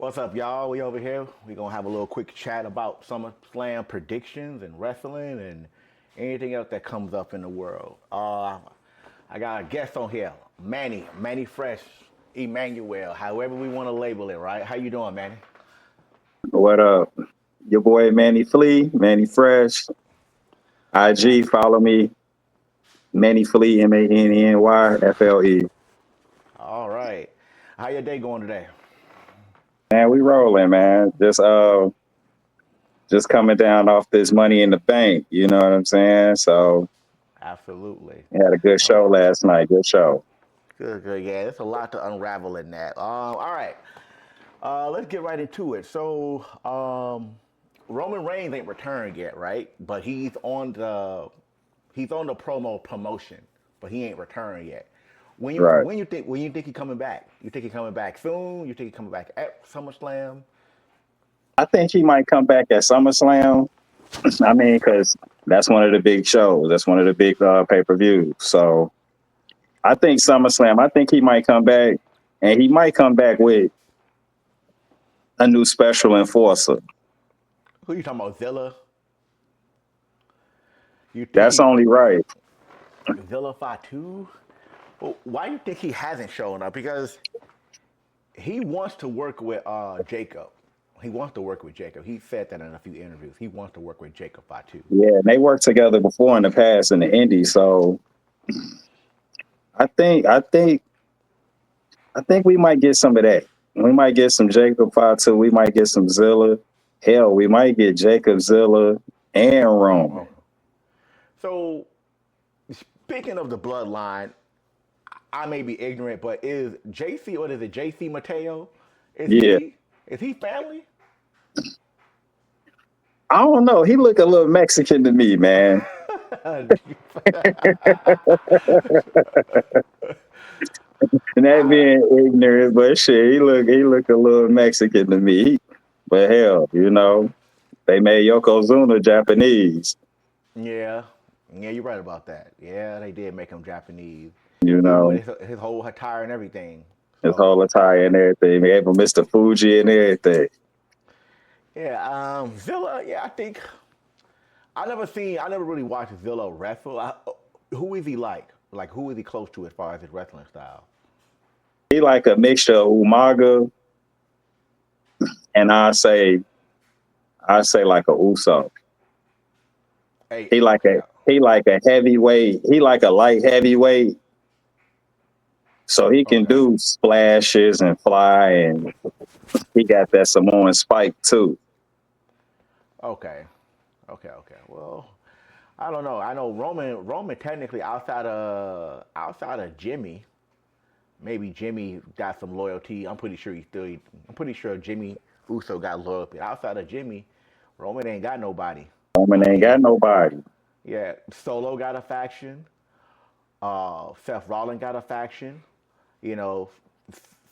What's up, y'all? We over here. We're going to have a little quick chat about SummerSlam predictions and wrestling and anything else that comes up in the world. I got a guest on here, Manny Fresh, Emmanuel, however we want to label it, right? How you doing, Manny? What up? Your boy Manny Fresh. IG, follow me. Manny Flea, MANNYFLE. All right. How your day going today? Man, we rolling, man. Just coming down off this money in the bank. You know what I'm saying? So Absolutely. had a good Oh, show last night. Good show. good, good. Yeah, there's a lot to unravel in that. All right. Let's get right into it. Roman Reigns ain't returned yet, right? But he's on the promotion, but he ain't returned yet. When you Right. when you think when you think he coming back? You think he coming back soon? You think he coming back at SummerSlam? I think he might come back at SummerSlam. I mean, because that's one of the big shows. That's one of the big pay-per-views. So I think SummerSlam, I think he might come back. And he might come back with a new special enforcer. Who you talking about, Zilla? You think That's he only right. Zilla Fatu? Well, why do you think he hasn't shown up? Because he wants to work with Jacob. He wants to work with Jacob. He said that in a few interviews. He wants to work with Jacob Fatu. Yeah, and they worked together before in the past in the Indies. So I think I think I think we might get some of that. We might get some Jacob Fatu. We might get some Zilla. Hell, we might get Jacob, Zilla, and Oh. Roman. So speaking of the bloodline, I may be ignorant, but is JC, what is it, JC Matteo? Is Yeah, he is he family? I don't know. He look a little Mexican to me, man. And that being ignorant, but shit, he look a little Mexican to me. But hell, they made Yokozuna Japanese. Yeah, yeah, you're right about that. Yeah, they did make him Japanese, You even with know, his whole attire and everything. his So whole attire and everything. They gave him Mr. Fuji and everything. yeah, Zilla. Yeah, I never really watched Zilla wrestle. Who is he like? Like, who is he close to as far as his wrestling style? He like a mixture of Umaga and I say like a Uso. Hey, He like okay, a he like a heavyweight. He like a light heavyweight, so he can okay, do splashes and fly, and he got that Samoan spike too. okay, okay. Well, I don't know. I know Roman technically outside of Jimmy. Maybe Jimmy got some loyalty. I'm pretty sure Jimmy Uso got loyalty. Outside of Jimmy, Roman ain't got nobody. I Roman ain't got mean, nobody. yeah, Solo got a faction. Seth Rollins got a faction. You know,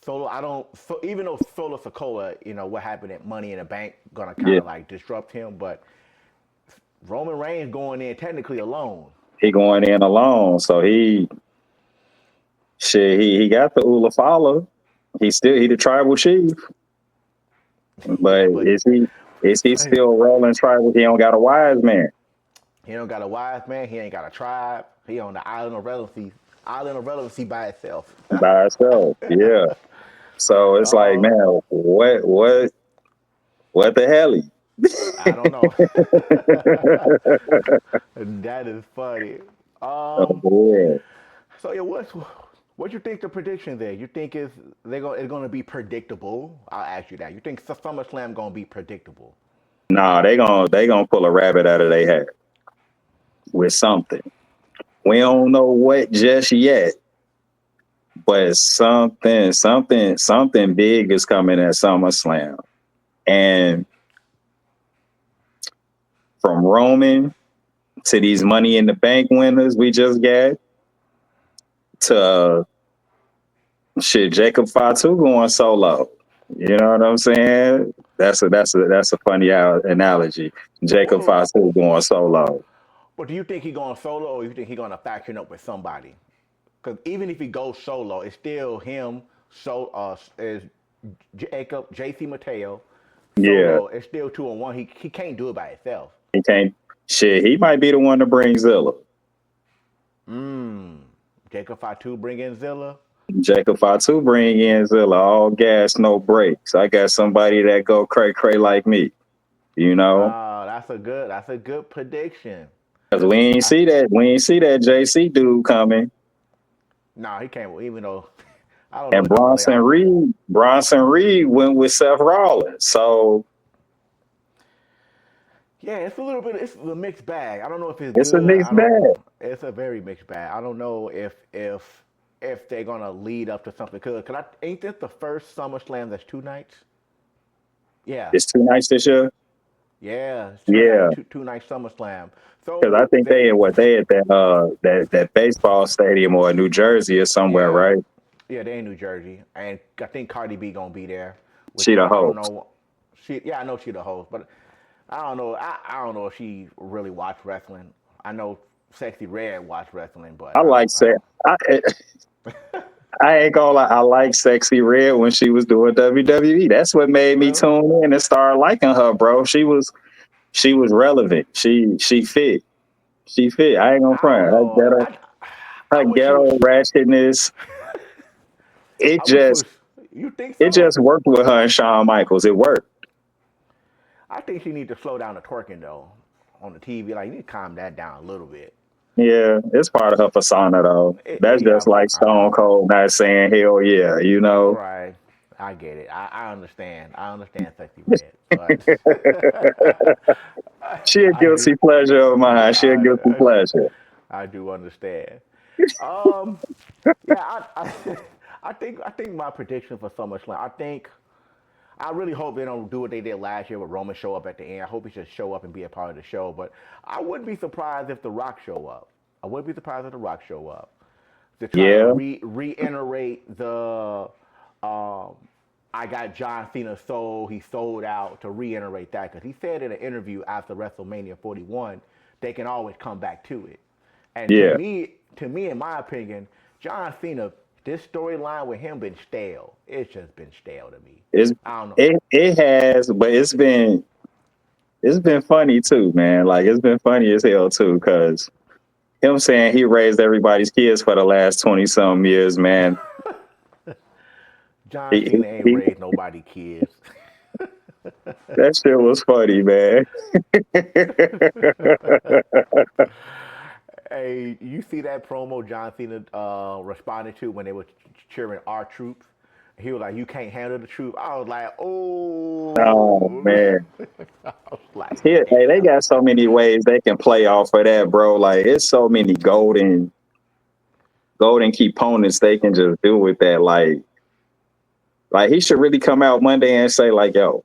Solo. I don't. So even though Solo Sokola, what happened at Money in the Bank, gonna kind Yeah, of like disrupt him, but Roman Reigns going in technically alone. he going in alone, so he got the Ulafala. He the tribal chief, Yeah, but is he still rolling tribal? He don't got a wise man he don't got a wise man. He ain't got a tribe. He on the island of relevancy by itself. by himself. Yeah. So it's like, Oh, man, what the hell? I don't know. That is funny. Oh, Um, yeah. so yeah, what you think the prediction there? You think it's gonna be predictable? I'll ask you that. You think SummerSlam gonna be predictable? Nah, they gonna pull a rabbit out of their hat with something. We don't know what just yet, but something big is coming at SummerSlam. And from Roman to these Money in the Bank winners we just got to shit Jacob Fatu going solo. You know what I'm saying? That's a funny analogy. Jacob Well, Fatu going solo. but do you think he going solo, or you think he gonna faction up with somebody? Because even if he goes solo, it's still him. So is Jacob, JC Matteo, Yeah, Solo. It's still 2-on-1. He can't do it by himself. he can't. Shit, he might be the one to bring Zilla. Mmm. Jacob Fatu bring in Zilla. Jacob Fatu bring in Zilla, all gas, no brakes. I got somebody that go cray cray like me, you know. That's a good prediction. Cause we ain't see that JC dude coming. No, he can't. Even though I don't know And if he will lay out. Bronson Reed went with Seth Rollins. So Yeah, it's a little bit. It's a mixed bag. I don't know if it's it's a good. mixed I don't. bag. It's a very mixed bag. I don't know if they're gonna lead up to something. Cause I ain't this the first SummerSlam that's 2 nights? Yeah, It's 2 nights this year. yeah, it's Yeah. two night SummerSlam. Because I So think that they at that baseball stadium or New Jersey or somewhere, yeah, right? yeah, they in New Jersey, and I think Cardi B gonna be there, which She the I don't host. know. I know she the host, but I don't know. I don't know if she really watched wrestling. I know Sexy Red watched wrestling, but I like I sex. I ain't gonna lie. I like Sexy Red when she was doing WWE. That's what made me really. tune in and start liking her, bro. She was relevant. She fit. She fit. I ain't gonna I don't front. know. I Her wish she was. ghetto ratchetness. It I wish she was. just You think it so? just worked with her and Shawn Michaels. It worked. I think she need to slow down the twerking though on the TV. Like you need to calm that down a little bit. Yeah, it's part of her persona though. That's Yeah, just like Stone Cold not saying hell yeah, you know. right. I get it. I understand. I understand Sexy Red, but She a I do. guilty pleasure of mine. She a I, guilty pleasure. I do understand. Um, yeah, I think my prediction for SummerSlam. I really hope they don't do what they did last year with Roman show up at the end. I hope he just show up and be a part of the show. But I wouldn't be surprised if The Rock show up. I wouldn't be surprised if The Rock show up to try to Yeah, reiterate the um, I got John Cena sold. He sold out to reiterate that because he said in an interview after WrestleMania 41 they can always come back to it. And yeah. to me, in my opinion, John Cena, this storyline with him been stale. It's just been stale to me. It's I don't know. it has, but it's been funny too, man. Like it's been funny as hell too, because him saying he raised everybody's kids for the last 20 some years, man. John He, Cena ain't he, raised nobody kids. that shit was funny, man. Hey, you see that promo John Cena responded to when they were cheering our troops? He was like, "You can't handle the truth." I was like, Oh "Oh," man. I was like, Here, hey, they "Damn." got so many ways they can play off of that, bro. Like it's so many golden components they can just do with that. Like he should really come out Monday and say, like, yo,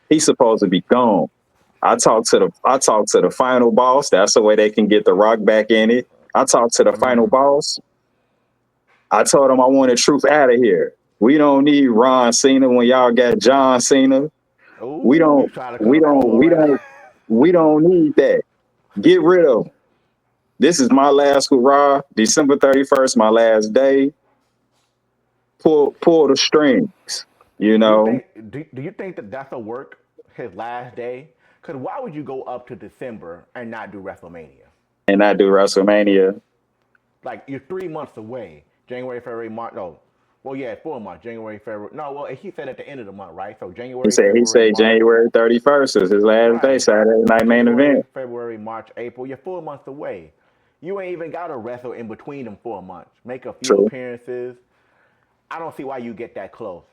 he's supposed to be gone. I talked to the final boss. That's the way they can get the Rock back in it. I talked to the final boss. I told him I wanted Truth out of here. We don't need Ron Cena when y'all got John Cena. We Ooh, you don't trying to cut we a don't promo we right now? don't we don't need that. Get rid of him. This is my last hurrah. December 31st, my last day. Pull the strings, you Do you know, think do you think that that's a work his last day? Because why would you go up to December and not do WrestleMania? and not do WrestleMania. Like you're 3 months away. January, February, March. No, well, yeah, 4 months. January, February. No, well, he said at the end of the month, right? So January, He February, said March. January 31st is his last day, Right. Saturday night main January, event. February, March, April. You're 4 months away. You ain't even got to wrestle in between them 4 months. Make a few True. appearances. I don't see why you get that close.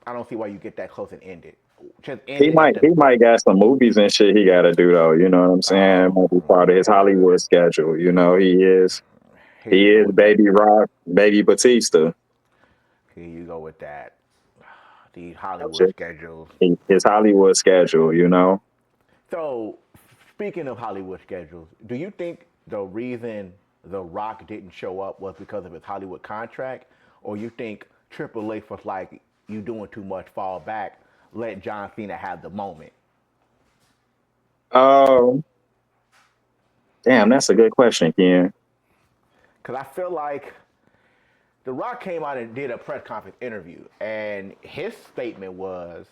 I don't see why you get that close and end it. Just end it at the. He might got some movies and shit he gotta do though, you know what I'm saying? Might be part of his Yeah. Hollywood schedule. You know, Here you he go is with that. baby Rock, baby Batista. Here you go with that. These Hollywood schedules. His Hollywood schedule, you know. So, speaking of Hollywood schedules, do you think the reason The Rock didn't show up was because of his Hollywood contract, or you think Triple H was like, "You doing too much, fall back, let John Cena have the moment"? Um, damn, that's a good question, Ken. Because I feel like The Rock came out and did a press conference interview, and his statement was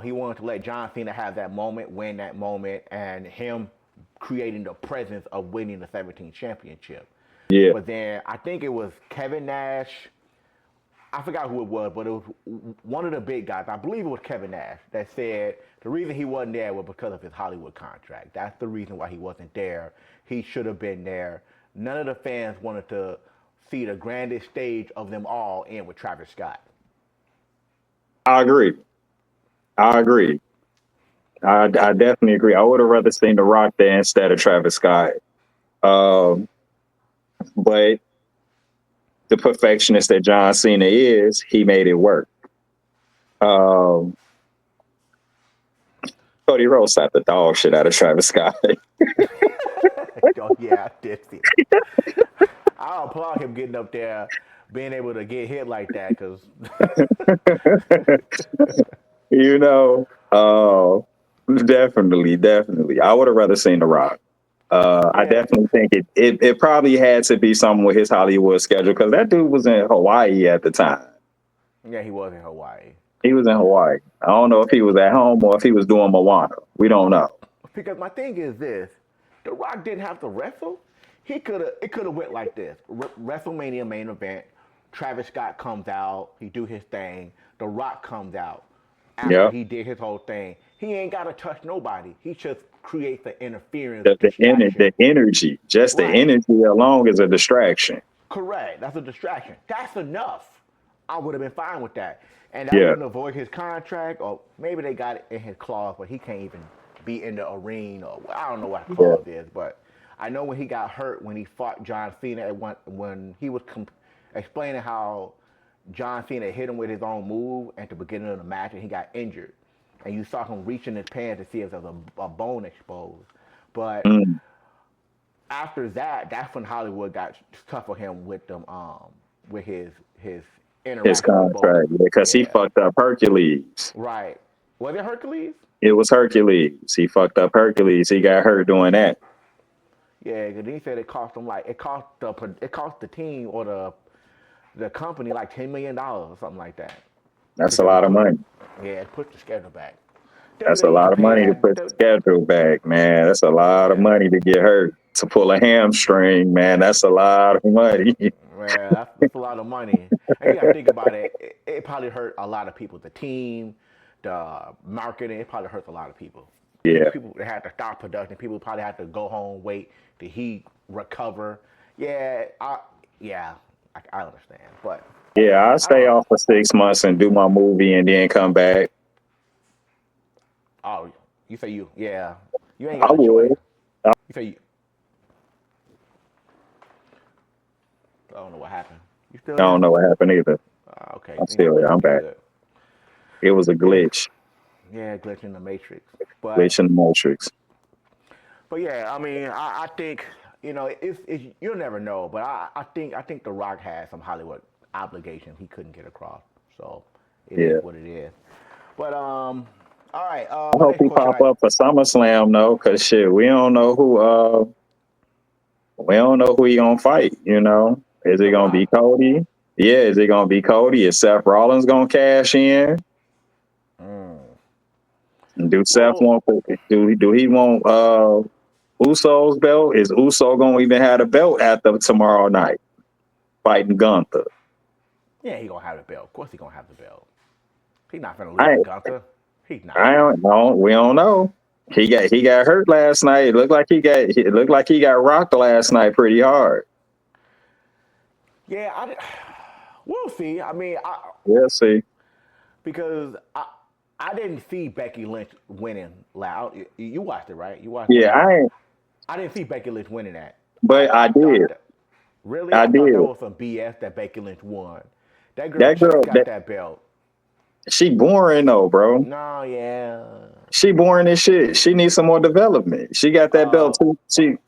he wanted to let John Cena have that moment, win that moment, and him creating the presence of winning the 17th championship. Yeah. But then I think it was Kevin Nash. I forgot who it was, but it was one of the big guys. I believe it was Kevin Nash that said the reason he wasn't there was because of his Hollywood contract. That's the reason why he wasn't there. He should have been there. None of the fans wanted to see the grandest stage of them all end with Travis Scott. I agree. I definitely agree. I would have rather seen The Rock there instead of Travis Scott. But the perfectionist that John Cena is, he made it work. Cody Rhodes slapped the dog shit out of Travis Scott. Oh, yeah, I did see it. I applaud him getting up there, being able to get hit like that, because you know, definitely. I would have rather seen The Rock. I definitely think it probably had to be something with his Hollywood schedule, because that dude was in Hawaii at the time. Yeah, he was in Hawaii. He was in Hawaii. I don't know if he was at home or if he was doing Moana. We don't know. Because my thing is this: The Rock didn't have to wrestle. It could have went like this: WrestleMania main event. Travis Scott comes out. He do his thing. The Rock comes out. After he did his whole thing, he ain't got to touch nobody. He just creates the interference. The energy. Just the energy alone is a distraction. Correct. That's a distraction. That's enough. I would have been fine with that. And that wouldn't avoid his contract, or maybe they got it in his clause, but he can't even be in the arena, or I don't know what the clause is, but I know when he got hurt when he fought John Cena when he was explaining how John Cena hit him with his own move at the beginning of the match, and he got injured. And you saw him reaching his pants to see if there was a bone exposed. But after that, that's when Hollywood got tough for him with them, with his contract, because he fucked up Hercules. Right. Was it Hercules? It was Hercules. He fucked up Hercules. He got hurt doing that. Yeah, because he said it cost him it cost the team or the company like $10 million or something like that. That's a lot of money. Yeah, put the schedule back. That's a lot of money to put the schedule back, man. That's a lot of money to get hurt. To pull a hamstring, man, that's a lot of money. Man, that's a lot of money. And you got to think about it. It probably hurt a lot of people. The team, the marketing, it probably hurts a lot of people. Yeah. People that had to stop production. People probably had to go home, wait till he recover. Yeah, I understand. But yeah, I'll stay off for 6 months and do my movie and then come back. Oh, you say you ain't got a choice. You say you. I don't know what happened. You still there? I don't know what happened either. Okay. I'm still here. I'm back. Good. It was a glitch. Yeah, glitch in the matrix. Glitch in the matrix. But yeah, I mean, I think, it's you'll never know. But I think The Rock has some Hollywood obligations he couldn't get across. So it is what it is. But all right. I hope he pop up for SummerSlam though, because shit, we don't know who he gonna fight. Is it gonna be Cody? Yeah, is it gonna be Cody? Is Seth Rollins gonna cash in? Do Seth want? Do he want Uso's belt? Is Uso gonna even have a belt after tomorrow night fighting Gunther? Yeah, he gonna have the belt. Of course, he gonna have the belt. He's not gonna lose to Gunther. He's not. I don't know. We don't know. He got hurt last night. It looked like he got rocked last night pretty hard. Yeah, we'll see. I mean, we'll see. Because I didn't see Becky Lynch winning loud. You watched it, right? You watched I didn't see Becky Lynch winning that. But I did. Really? I thought that was some BS that Becky Lynch won. That girl got that belt. She boring though, bro. No, yeah. She boring as shit. She needs some more development. She got that belt too.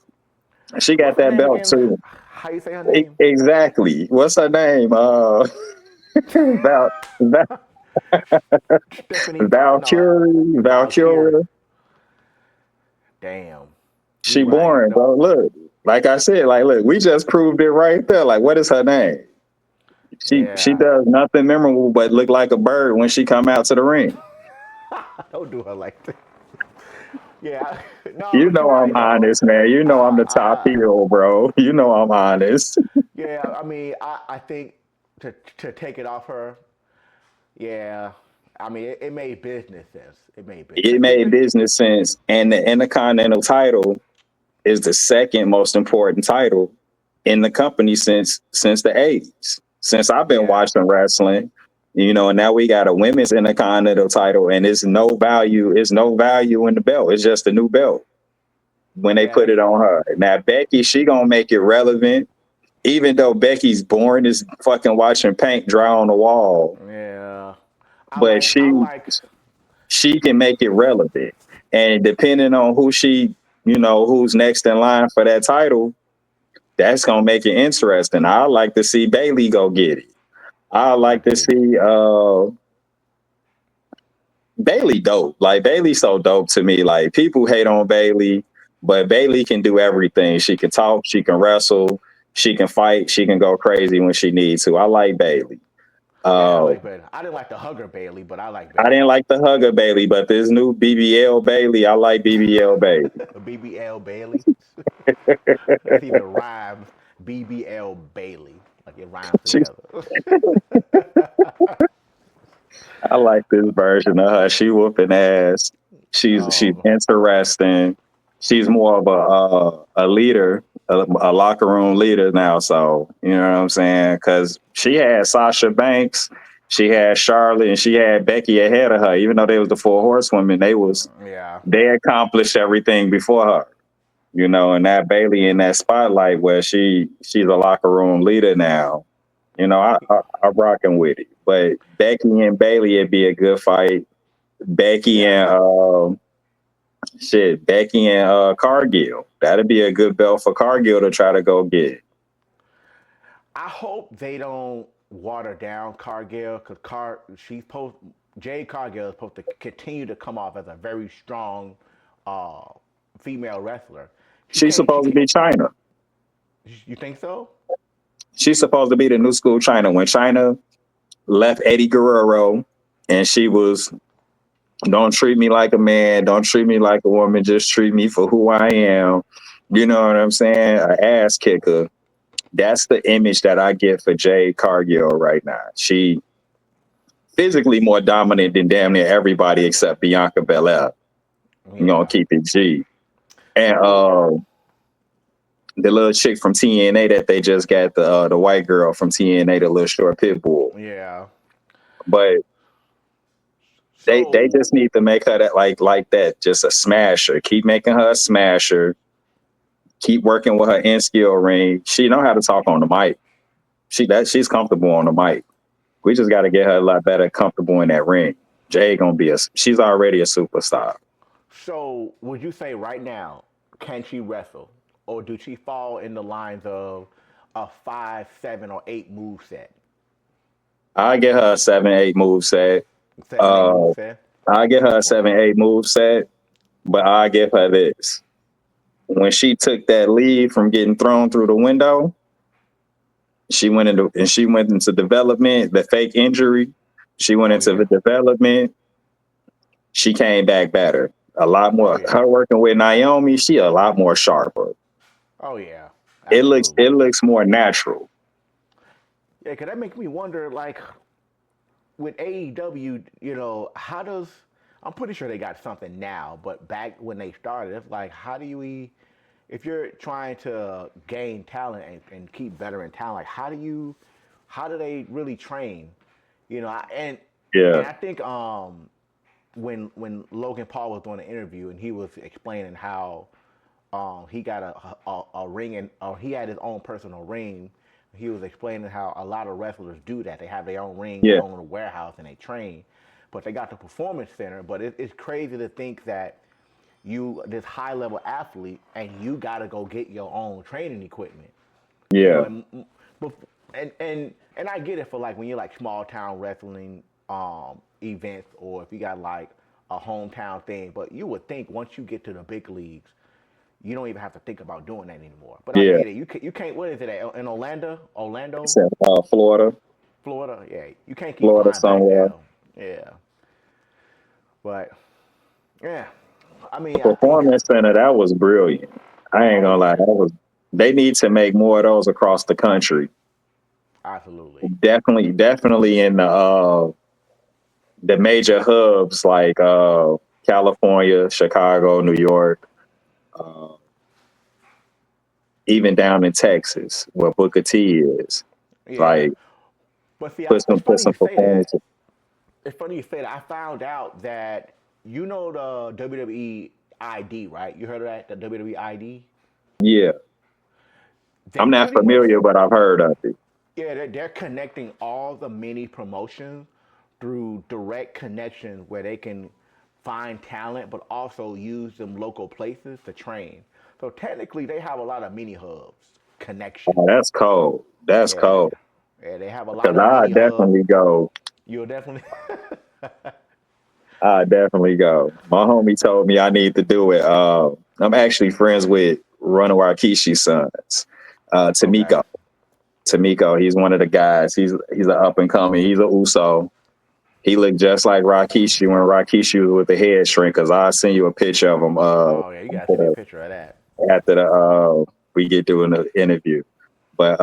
She got that belt again? too. How you say her name? Exactly. What's her name? Valkyria. Damn. She boring, bro. Look, like I said, look, we just proved it right there. Like, what is her name? She Yeah. does nothing memorable but look like a bird when she come out to the ring. Don't do her like that. Yeah. No, You but you're know I'm right though. honest, man. You know I'm the top I heel, bro. You know I'm honest. yeah, I mean, I think to take it off her, yeah. I mean, it made business sense. It made business. It made business sense, and the Intercontinental title is the second most important title in the company since the 80s. Since I've been Yeah. watching wrestling, and now we got a women's Intercontinental title, and it's no value. It's no value in the belt. It's just a new belt when they put Yeah. it on her. Now Becky, she gonna make it relevant, even though Becky's boring as fucking watching paint dry on the wall. Yeah. But I like she can make it relevant, and depending on who's next in line for that title, that's gonna make it interesting. I like to see Bailey go get it. I I like like to to see. see Bailey dope. Like Bailey's so dope to me. Like people hate on Bailey, but Bailey can do everything. She can talk, she can wrestle, she can fight, she can go crazy when she needs to. I like Bailey. Yeah, I Uh, like Bailey. I didn't like the hugger Bailey, but I like I Bailey. didn't like the hugger Bailey, but this new BBL Bailey, I like BBL Bailey. BBL Bailey. That's even rhymes. BBL Bailey. Like it rhymes She, together. I like this version of her. She whooping ass. She's um, interesting. She's more of a leader, a locker room leader now. So you know what I'm saying? Because she had Sasha Banks, she had Charlotte, and she had Becky ahead of her. Even though they was the four horsewomen, yeah. they accomplished everything before her. And that Bailey in that spotlight where she's a locker room leader now. I'm rocking with it. But Becky and Bailey, it'd be a good fight. Becky Yeah. and Becky and Cargill. That'd be a good belt for Cargill to try to go get. I hope they don't water down Cargill because Jade Cargill is supposed to continue to come off as a very strong uh, female wrestler. She She's can't. She supposed to can't. be China. You think so? She's supposed to be the new school China. When China left Eddie Guerrero, and she was, don't treat me like a man, don't treat me like a woman, just treat me for who I am. You know what I'm saying? An ass kicker. That's the image that I get for Jade Cargill right now. She physically more dominant than damn near everybody except Bianca Belair. You gonna Yeah. keep it G. And So the little chick from TNA that they just got, the white girl from TNA, the little short pit bull. yeah. But they So just need to make her that like that, just a smasher. Keep making her a smasher. Keep working with her in skill ring. She know how to talk on the mic. She's comfortable on the mic. We just got to get her a lot better comfortable in that ring. Jay gonna be she's already a superstar. So, would you say right now, can she wrestle, or do she fall in the lines of a 5, 7, or 8 move set? I get her a 7-8 move set. 7, 8 Uh, move set. I get her a Or 7-8 move set, but I give her this. When she took that lead from getting thrown through the window, she went into development, the fake injury. She went oh into the yeah, development. She came back better. A lot oh more. yeah, Her working with Naomi, she a lot more sharper. oh yeah, It looks absolutely. it looks more natural. Yeah, cause that makes me wonder, like, with AEW, how does I'm pretty sure they got something now, but back when they started, it's like, how do you, if you're trying to gain talent and keep veteran talent, like, how do they really train? And Yeah. I think when Logan Paul was doing an interview and he was explaining how he got a ring and or he had his own personal ring. He was explaining how a lot of wrestlers do that. They have their own ring, their Yeah. own warehouse, and they train. But they got the performance center. But it's crazy to think that you this high level athlete and you got to go get your own training equipment. You know, Yeah. and I get it for like when you're like small town wrestling events or if you got like a hometown thing. But you would think once you get to the big leagues, you don't even have to think about doing that anymore. But I Yeah. get it. You can't. What is it in Orlando? Orlando? It's in Florida. Florida, yeah, you can't keep Florida flying back somewhere. there. Yeah, but yeah, I mean, I think, Performance Center, that was brilliant. I ain't oh gonna lie, yeah, that was. They need to make more of those across the country. absolutely, Definitely in the major hubs like California, Chicago, New York, uh, even down in Texas where Booker T is. yeah. Like But see, put it's some put funny some you say that. performance. It's funny you say that. I found out that you know the WWE ID, right? You heard of that? The WWE ID. Yeah, They I'm not pretty much, familiar, but I've heard of it. yeah, they're connecting all the mini promotions through direct connection where they can find talent, but also use them local places to train. So technically, they have a lot of mini hubs Oh, connections. that's cold. That's Yeah, cold. yeah, they have a lot Because of mini hubs. definitely go. You'll definitely. I definitely go. My homie told me I need to do it. I'm actually friends with Run Wakishi's sons, Okay. Tamiko. Tamiko, he's one of the guys. He's an up and coming. He's a Uso. He looked just like Rakishi when Rakishi was with the head shrink. Cause I'll send you a picture of him Oh yeah, you gotta send me a picture of that. after the we get doing the interview. But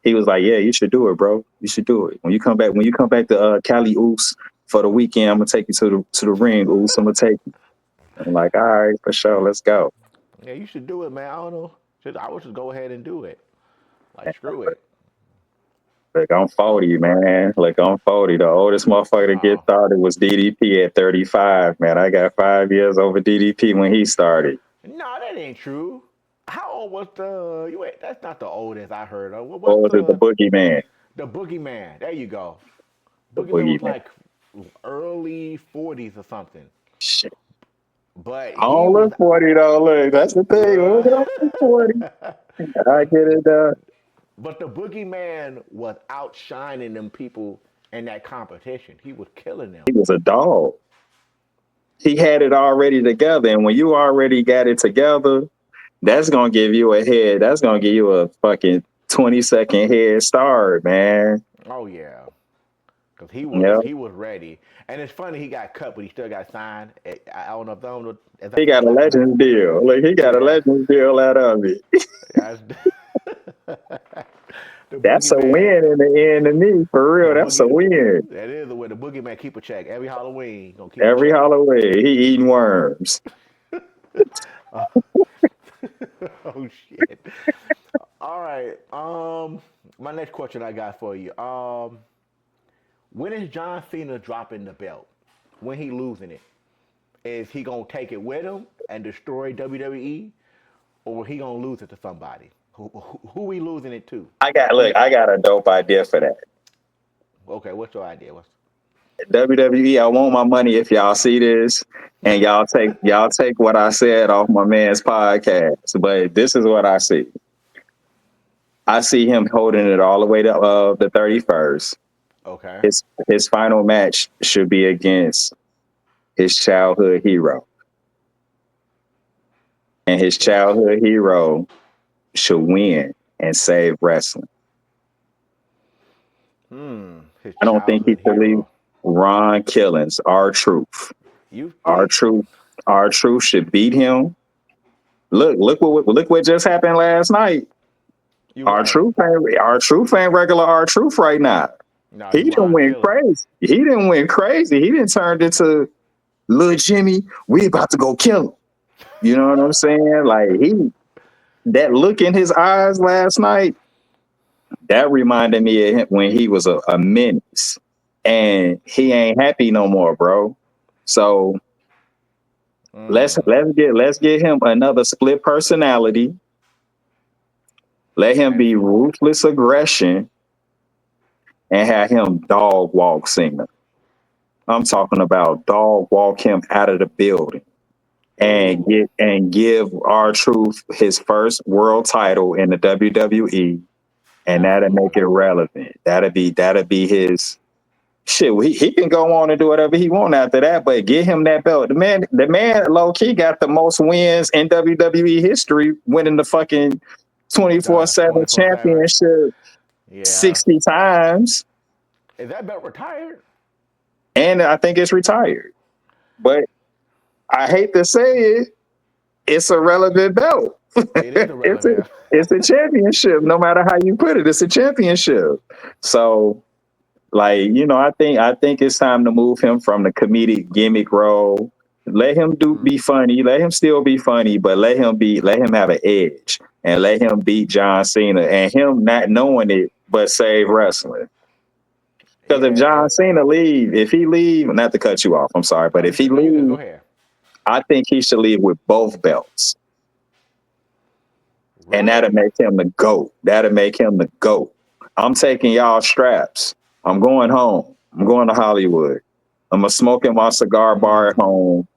he was like, "Yeah, you should do it, bro. You should do it. When you come back to Cali Oos for the weekend, I'm gonna take you to the ring, Oos. I'm gonna take you." I'm like, "All right, for sure, let's go." Yeah, you should do it, man. I don't know. I would just go ahead and do it. Like screw it. Like I'm 40, man. Like I'm 40. The oldest motherfucker to get Oh started was DDP at 35. Man, I got 5 years over DDP when he started. no, that ain't true. How old was the you? Ain't, that's not the oldest I heard of. What was Or was it the boogeyman? the boogeyman? There you go. The Boogeyman was boogeyman. like early 40s or something. Shit. But I he don't was look 40 though. Look, that's the thing. Look, I don't look 40. I get it done. but the boogeyman was outshining them people in that competition. He was killing them. He was a dog. He had it already together. And when you already got it together, that's gonna give you a head. That's gonna give you a fucking 20-second head start, man. Oh yeah. Cause Yeah. he was ready, and it's funny he got cut, but he still got signed. I don't know. If He that's got a exactly what. Legends deal. Like he got a Yeah, Legends deal out of it. yeah. The That's a boogeyman, win in the end to me. For real, that's a win. that is the way the boogeyman keep a check every Halloween. He gonna keep a Every check. Halloween, he eating worms. Oh, oh shit. All right. My next question I got for you. When is John Cena dropping the belt? When he losing it? Is he gonna take it with him and destroy WWE, or he gonna lose it to somebody? Who we losing it to? I got a dope idea for that. Okay, what's your idea? What's WWE, I want my money if y'all see this, and y'all take what I said off my man's podcast. But this is what I see. I see him holding it all the way to the 31st. okay? His final match should be against his childhood hero, and his His childhood hero should win and save wrestling. his I don't think he childhood should leave. hero. Ron Killings, R-Truth. You Our think? truth, our truth should beat him. Look what just happened last night. You right. Our truth ain't regular our truth right now. No, He he didn't Ron win Killer. crazy. He didn't win crazy. He didn't turn into little Jimmy. We about to go kill him. You know what I'm saying? Like that look in his eyes last night, that reminded me of him when he was a menace, and he ain't happy no more, bro. So let's get him another split personality. Let him And be ruthless aggression and have him dog walk Cena. I'm talking about dog walk him out of the building and ooh, give R-Truth his first world title in the WWE, and that'll make absolutely. it relevant. That'll be his shit. He can go on and do whatever he want after that, but get him that belt. The man low key got the most wins in WWE history, winning the fucking The 24/7 24/7. championship Yeah. 60 times, Is that belt retired? and I think it's retired. But I hate to say it, it's a relevant belt. It is it's a irrelevant. it's a championship, no matter how you put it. It's a championship. So, like, I think it's time to move him from the comedic gimmick role. Let him be funny. Let him still be funny, but let him have an edge, and let him beat John Cena, and him not knowing it, but save wrestling. Because if Yeah. John Cena if he leave, not to cut you off, I'm sorry, but No, if he no, you good. Go leave, ahead. I think he should leave with both belts. And that'll Really? make him the GOAT. That'll make him the GOAT. I'm taking y'all straps. I'm going home. I'm going to Hollywood. I'm going to smoke in my cigar bar at home.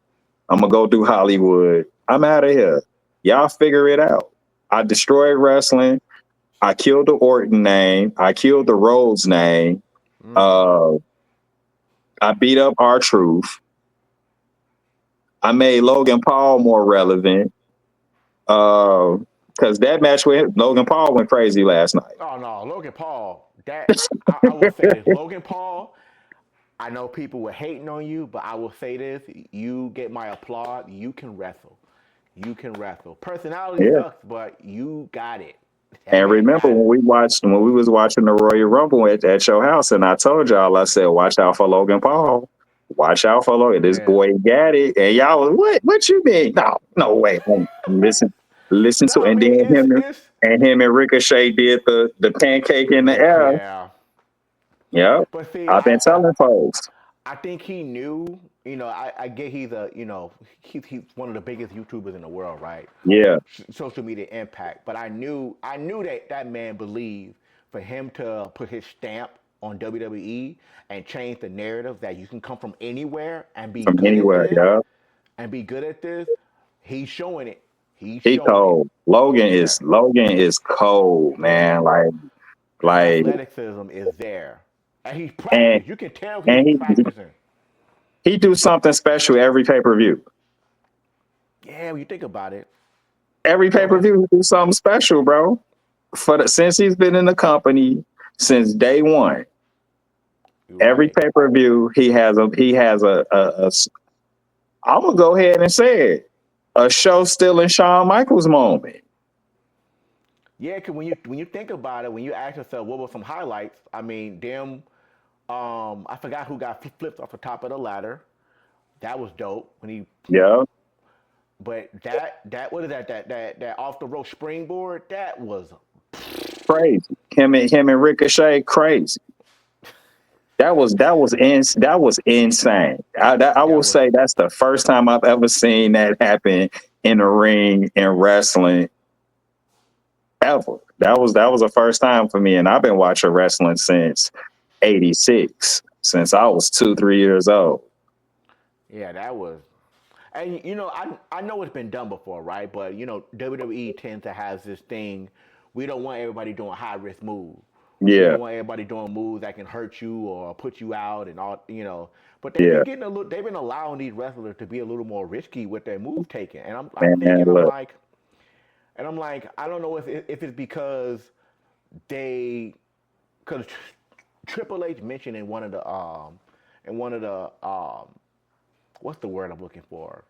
I'm going to go do Hollywood. I'm out of here. Y'all figure it out. I destroyed wrestling. I killed the Orton name. I killed the Rhodes name. I beat up R-Truth. I made Logan Paul more relevant. Because that match with Logan Paul went crazy last night. Oh no, Logan Paul. I will say this, Logan Paul. I know people were hating on you, but I will say this: you get my applaud. You can wrestle. You can wrestle. Personality Yeah. sucks, but you got it. That And man remember got it. when we was watching the Royal Rumble at your house, and I told y'all, I said, watch out for Logan Paul. Watch out for Logan. This Yeah. boy got it. And y'all was, what you mean? No way. Listen No, to, I and mean then it's him and Ricochet did the pancake in the air. yeah. Yep. But see, I've been telling folks. I think he knew. I get he's he's one of the biggest YouTubers in the world, right? Yeah. Social media impact. But I knew that man believed for him to put his stamp on WWE and change the narrative that you can come from anywhere and be From good at anywhere. this Yeah. and be good at this. He's showing it. He's He showing it. cold. Logan Yeah. is cold, man. Mm-hmm. His Like, athleticism is there. And he's and practiced. You can tell he's and practicing. he do something special every pay-per-view. Yeah, when you think about it. Every Go ahead. pay-per-view he do something special, bro. Since he's been in the company since day one. You're Every right. pay-per-view I'm gonna go ahead and say it. A show stealing Shawn Michaels moment. Yeah, because when you think about it, when you ask yourself what were some highlights, I mean, them. I forgot who got flipped off the top of the ladder. That was dope when he. Yeah. But that what is that off the rope springboard? That was Crazy. Him and Ricochet, crazy. That was insane. I will that was say that's the first time I've ever seen that happen in a ring in wrestling ever. That was the first time for me, and I've been watching wrestling since '86, since I was 2-3 years old. yeah that was. And I know it's been done before, right? But WWE tends to have this thing. We don't want everybody doing high risk moves. We Yeah, don't want everybody doing moves that can hurt you or put you out and all. But they've been yeah, getting a little. They've been allowing these wrestlers to be a little more risky with their move taking. And I'm man. thinking, Look, I'm like, I don't know if it's because they, because Triple H mentioned in one of the what's the word I'm looking for,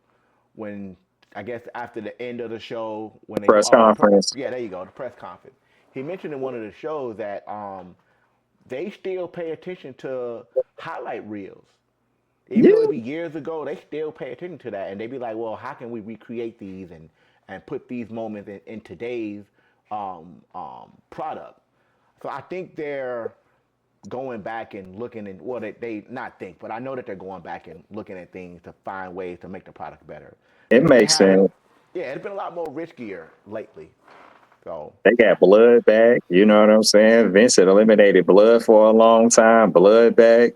when I guess after the end of the show when they do press conference. yeah, there you go, the press conference. He mentioned in one of the shows that they still pay attention to highlight reels. Even Yeah, though it be years ago, they still pay attention to that, and they be like, "Well, how can we recreate these and put these moments in today's product?" So I think they're going back and looking and well, they not think, but I know that they're going back and looking at things to find ways to make the product better it because they makes sense. haven't. Yeah, it's been a lot more riskier lately. So They got blood back. You know what I'm saying? Vince had eliminated blood for a long time. Blood back.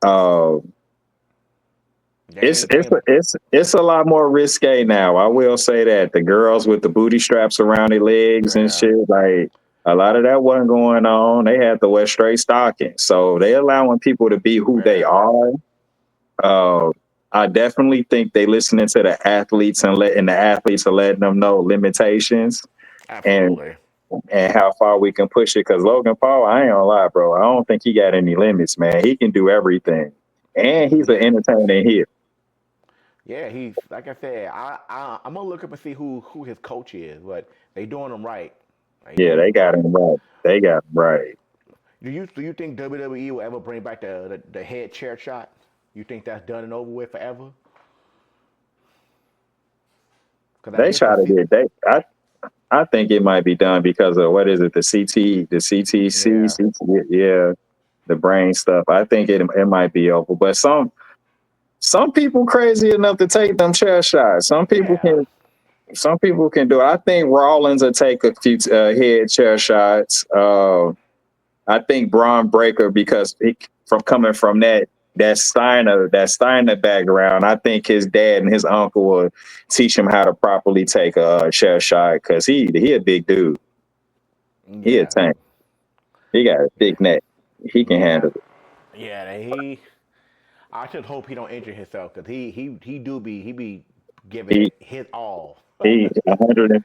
Uh, they it's ain't it's bringing. it's it's a lot more risque now. I will say that the girls with the booty straps around their legs and Yeah, shit, like a lot of that wasn't going on. They had to wear straight stockings, so they allowing people to be who they yeah, are. Uh, I definitely think they listening to the athletes and the athletes are letting them know limitations. And absolutely. and how far we can push it. Because Logan Paul, I ain't gonna lie, bro. I don't think he got any limits, man. He can do everything, and he's an entertaining here. Yeah, he's like I said. I'm gonna look up and see who his coach is, but they doing him right. They Yeah, doing they him got right. him right. They got him right. Do you think WWE will ever bring back the head chair shot? You think that's done and over with forever? Because I They guess the try to C- get I think it might be done because of what is it? The CTC, yeah, yeah, the brain stuff. I think it might be over, but some people crazy enough to take them chair shots. yeah, Some people can do it. I think Rollins will take a few head chair shots. I think Braun Breaker because from coming from that Steiner background, I think his dad and his uncle will teach him how to properly take a chair shot because he a big dude. He a yeah, tank. He got a yeah, thick neck. He can yeah, handle it. yeah. He. I should hope he don't injure himself because he be giving He it his all. he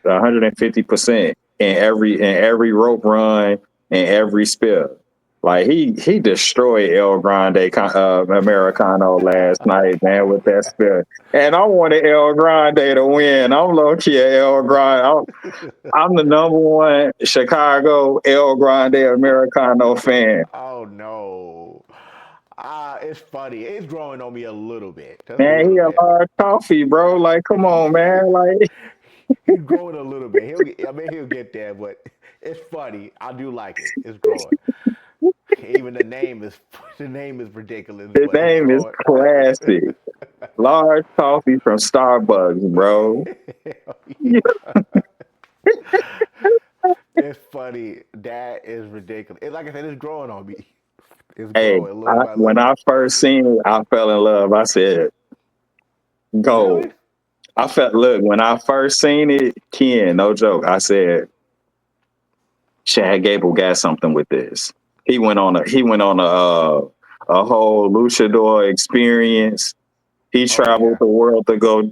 150% in every rope run and every spill. Like he destroyed El Grande Americano last night, man, with that spill. And I wanted El Grande to win. I'm low key at El Grande. I'm the number one Chicago El Grande Americano fan. Oh no. It's funny. It's growing on me a little bit, just a Man, he little a bit. large coffee, bro. Like, come on, man. Like, He's growing a little bit. He'll get there, but it's funny. I do like it. It's growing. Even the name is ridiculous, his but it's name is growing. classy. Large coffee from Starbucks, bro. It's funny. That is ridiculous. Like I said, it's growing on me. It's Hey, growing little by when little. I first seen it, I fell in love. I said, Really? gold. Look, when I first seen it, Ken, no joke, I said, Chad Gable got something with this. He went on a whole luchador experience. He Oh traveled yeah. the world to go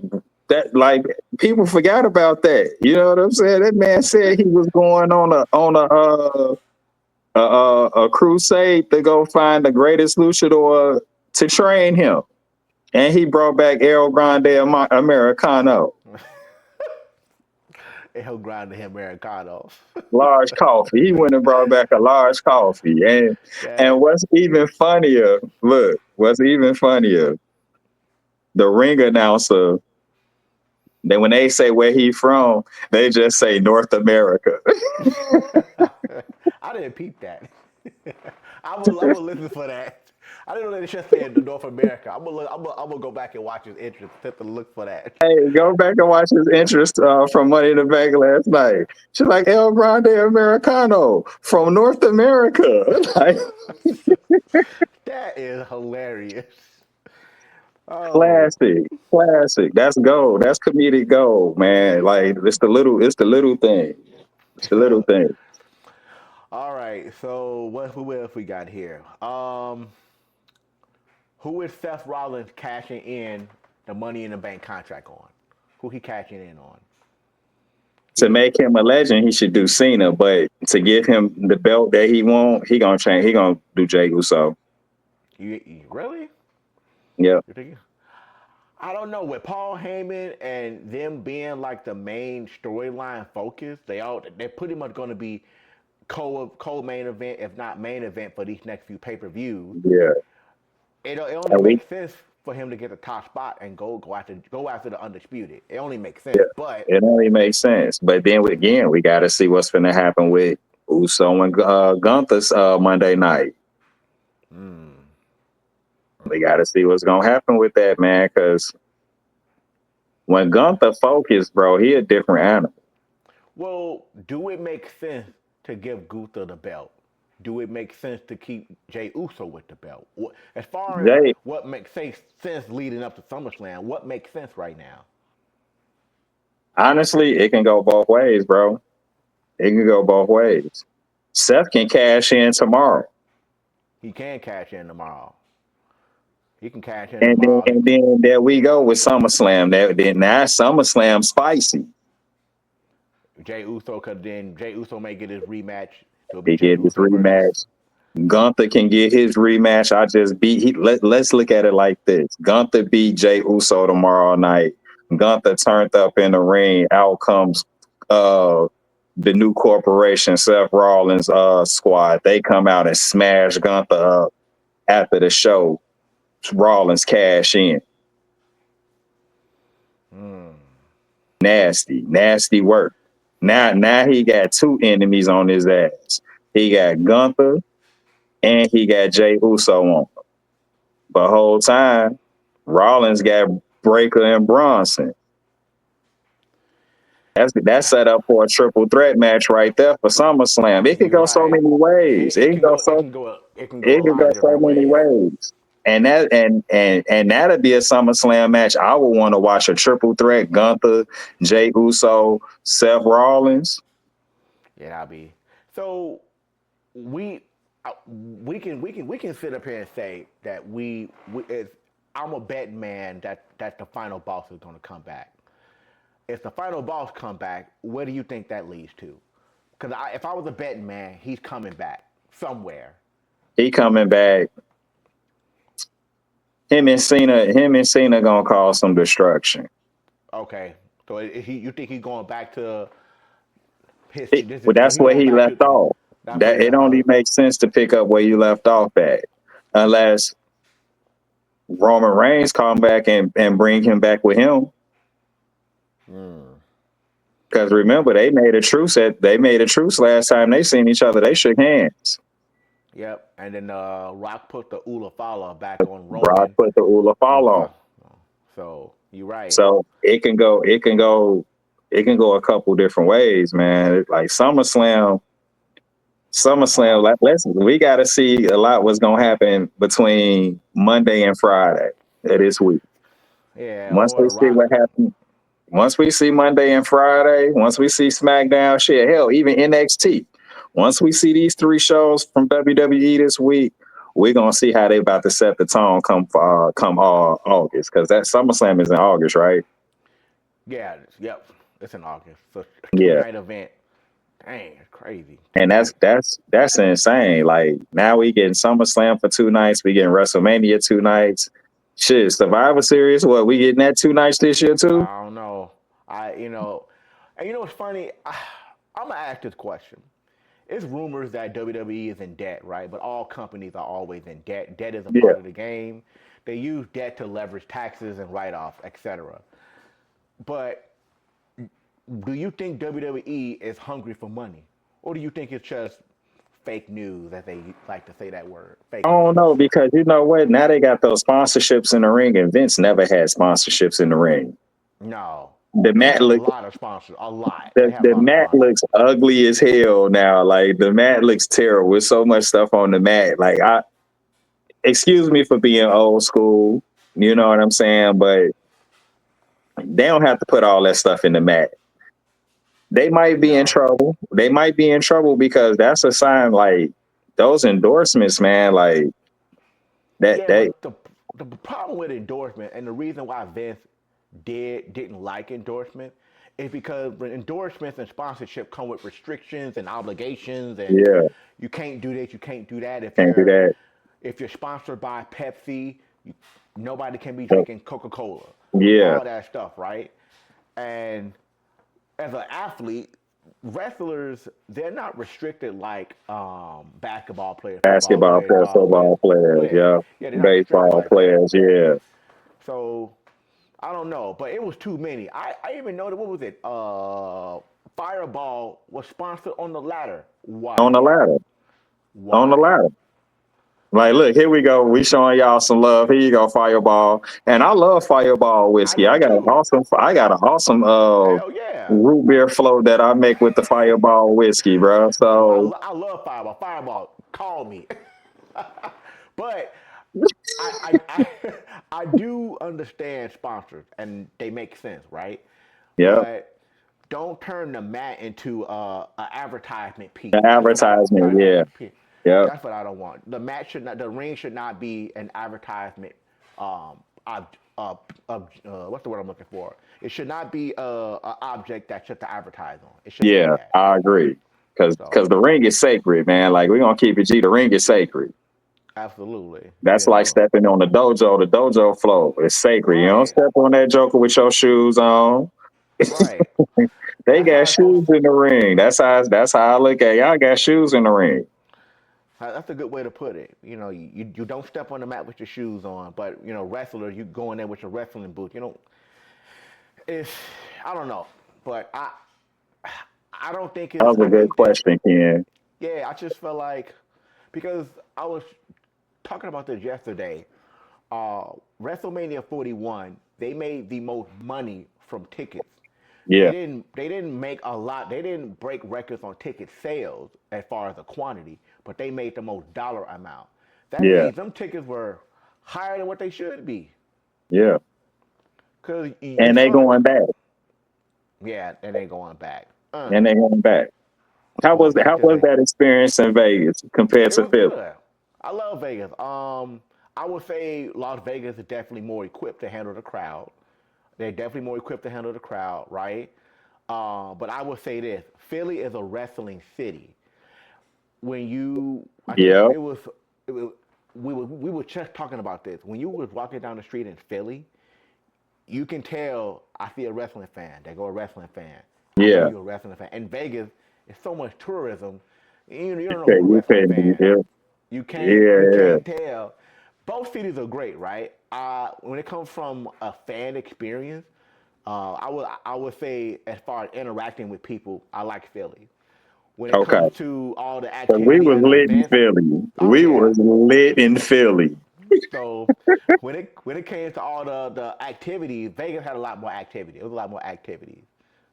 that like people forgot about that. You know what I'm saying? That man said he was going on a crusade to go find the greatest luchador to train him. And he brought back El Grande Americano. And he'll grind the Americanos. Large coffee. He went and brought back a large coffee. And That what's even funnier, the ring announcer, then when they say where he from, they just say North America. I didn't peep that. I will listen for that. I didn't know they just said North America. I'm gonna go back and watch his interest to look for that. Hey, go back and watch his interest from Money in the Bank last night. She's like El Grande Americano from North America. Like, That is hilarious. Oh, classic, classic. That's gold. That's comedic gold, man. Like it's the little thing. It's the little thing. all right. So who else we got here? Who is Seth Rollins cashing in the Money in the Bank contract on? Who he cashing in on? To He make him a legend, he should do Cena, but to give him the belt that he want, he gonna change. He gonna do Jey Uso. you really? Yeah, You think? I don't know. With Paul Heyman and them being like the main storyline focus, they're pretty much going to be co main event, if not main event, for these next few pay per views. yeah. It only And we, makes sense for him to get the top spot and go after the undisputed. It only makes yeah, sense. But it only makes sense. But then again, we got to see what's going to happen with Uso and Gunther's Monday night. mm, We got to see what's going to happen with that, man. Because when Gunther focused, bro, he a different animal. well, do it make sense to give Gunther the belt? Do it make sense to keep Jey Uso with the belt? As far as Jay, what makes sense leading up to SummerSlam, what makes sense right now? honestly, it can go both ways, bro. It can go both ways. Seth can cash in tomorrow. He can cash in tomorrow. He can cash in And then, tomorrow. and then there we go with SummerSlam. Now SummerSlam spicy. Jay Uso, because then Jay Uso may get his rematch. It'll be He Jay get his Uso versus. rematch. Gunther can get his rematch. Let's look at it like this. Gunther beat Jay Uso tomorrow night. Gunther turned up in the ring. Out comes the new corporation, Seth Rollins squad. They come out and smash Gunther up after the show. Rollins cash in. Nasty work. Now he got two enemies on his ass. He got Gunther and he got Jay Uso on him. But whole time, Rollins got Breaker and Bronson. That's set up for a triple threat match right there for SummerSlam. It could go so many ways. It can go a lot of so different many ways. ways. And that'd be a SummerSlam match. I would want to watch a triple threat: Gunther, Jay Uso, Seth Rollins. Yeah, that'll be. So we can sit up here and say that I'm a betting man that the final boss is going to come back. If the final boss come back, where do you think that leads to? Because if I was a betting man, he's coming back somewhere. He coming back. Him and Cena gonna cause some destruction. Okay, so you think he's going back to his? That's where he left off. That it only makes sense to pick up where you left off at, unless Roman Reigns come back and bring him back with him. Because remember, they made a truce last time they seen each other. They shook hands. Yep, and then Rock put the Ula Fala back on Roman. Rock put the Ula Fala on. So you're right. So it can go a couple different ways, man. It's like SummerSlam. We got to see a lot what's gonna happen between Monday and Friday of this week. Yeah. Once we see what happens. Once we see Monday and Friday, once we see SmackDown, shit, hell, even NXT. Once we see these three shows from WWE this week, we're gonna see how they about to set the tone come August, because that SummerSlam is in August, right? Yeah. Yep. It's in August. So two-night event. Dang, it's crazy. And that's insane. Like now we getting SummerSlam for 2 nights, we getting WrestleMania 2 nights. Shit, Survivor Series, what, we getting that 2 nights this year too? I don't know. And you know what's funny? I'm gonna ask this question. It's rumors that WWE is in debt, right? But all companies are always in debt. Debt is a part of the game. They use debt to leverage taxes and write-offs, etc. But do you think WWE is hungry for money, or do you think it's just fake news, as they like to say that word? Fake I don't news. know, because you know what? Now they got those sponsorships in the ring, and Vince never had sponsorships in the ring. No. The mat a lot of sponsors. A lot. The mat looks ugly as hell now. Like the mat looks terrible with so much stuff on the mat. Like excuse me for being old school, you know what I'm saying? But they don't have to put all that stuff in the mat. They might be in trouble. They might be in trouble because that's a sign. Like those endorsements, man. Like that. But the problem with endorsement, and the reason why Vince didn't like endorsement, is because endorsements and sponsorship come with restrictions and obligations, and you can't do this, you can't do that. If you're sponsored by Pepsi, nobody can be drinking Coca-Cola. Yeah. All that stuff, right? And as an athlete, wrestlers, they're not restricted like basketball players, football players, baseball players, So I don't know, but it was too many. I even know that, what was it? Fireball was sponsored on the ladder. Why? On the ladder. Like, look, here we go. We showing y'all some love. Here you go, Fireball. And I love Fireball whiskey. I got an awesome Hell yeah. root beer float that I make with the Fireball whiskey, bro. So I love Fireball. Fireball, call me. But I do understand sponsors, and they make sense, right? Yeah. But don't turn the mat into an advertisement piece. An advertisement, That's what I don't want. The ring should not be an advertisement what's the word I'm looking for? It should not be a object that should to advertise on. It shouldn't be Yeah, that. I agree. Because So the ring is sacred, man. Like we're gonna keep it G. The ring is sacred. absolutely, That's like stepping on the dojo floor. It's sacred. You don't right, step on that joker with your shoes on. right. They That's how got it's supposed. shoes in the ring. That's how I look at it. Y'all got shoes in the ring. That's a good way to put it. You know, you don't step on the mat with your shoes on, but you know, wrestler, you go in there with your wrestling boots. You know, it's I don't know, but I don't think That it's. was a I good think that question, Ken. yeah, I just felt like because I was talking about this yesterday. WrestleMania 41, they made the most money from tickets. Yeah, They didn't make a lot. They didn't break records on ticket sales as far as the quantity, but they made the most dollar amount. That yeah, means them tickets were higher than what they should be. yeah. Cause you And they saw, going back. yeah, and they going back. And they going back. How Going was back how to was Vegas. that experience in Vegas compared It to was Philly? good. I love Vegas. I would say Las Vegas is definitely more equipped to handle the crowd. They're definitely more equipped to handle the crowd, right? But I would say this: Philly is a wrestling city. I think Yeah. it was we were just talking about this. When you was walking down the street in Philly, you can tell I see a wrestling fan. They go a wrestling fan. I know Yeah. you're a wrestling fan. In Vegas, it's so much tourism. You don't know Okay, who a you wrestling couldn't. fan. Yeah. You Yeah. can't tell. Both cities are great, right? When it comes from a fan experience, I would say as far as interacting with people, I like Philly. When it Okay. comes to all the So we activity was and the lit in events, Philly. oh We yeah. was lit in Philly. So when it came to all the activities, Vegas had a lot more activity. It was a lot more activities.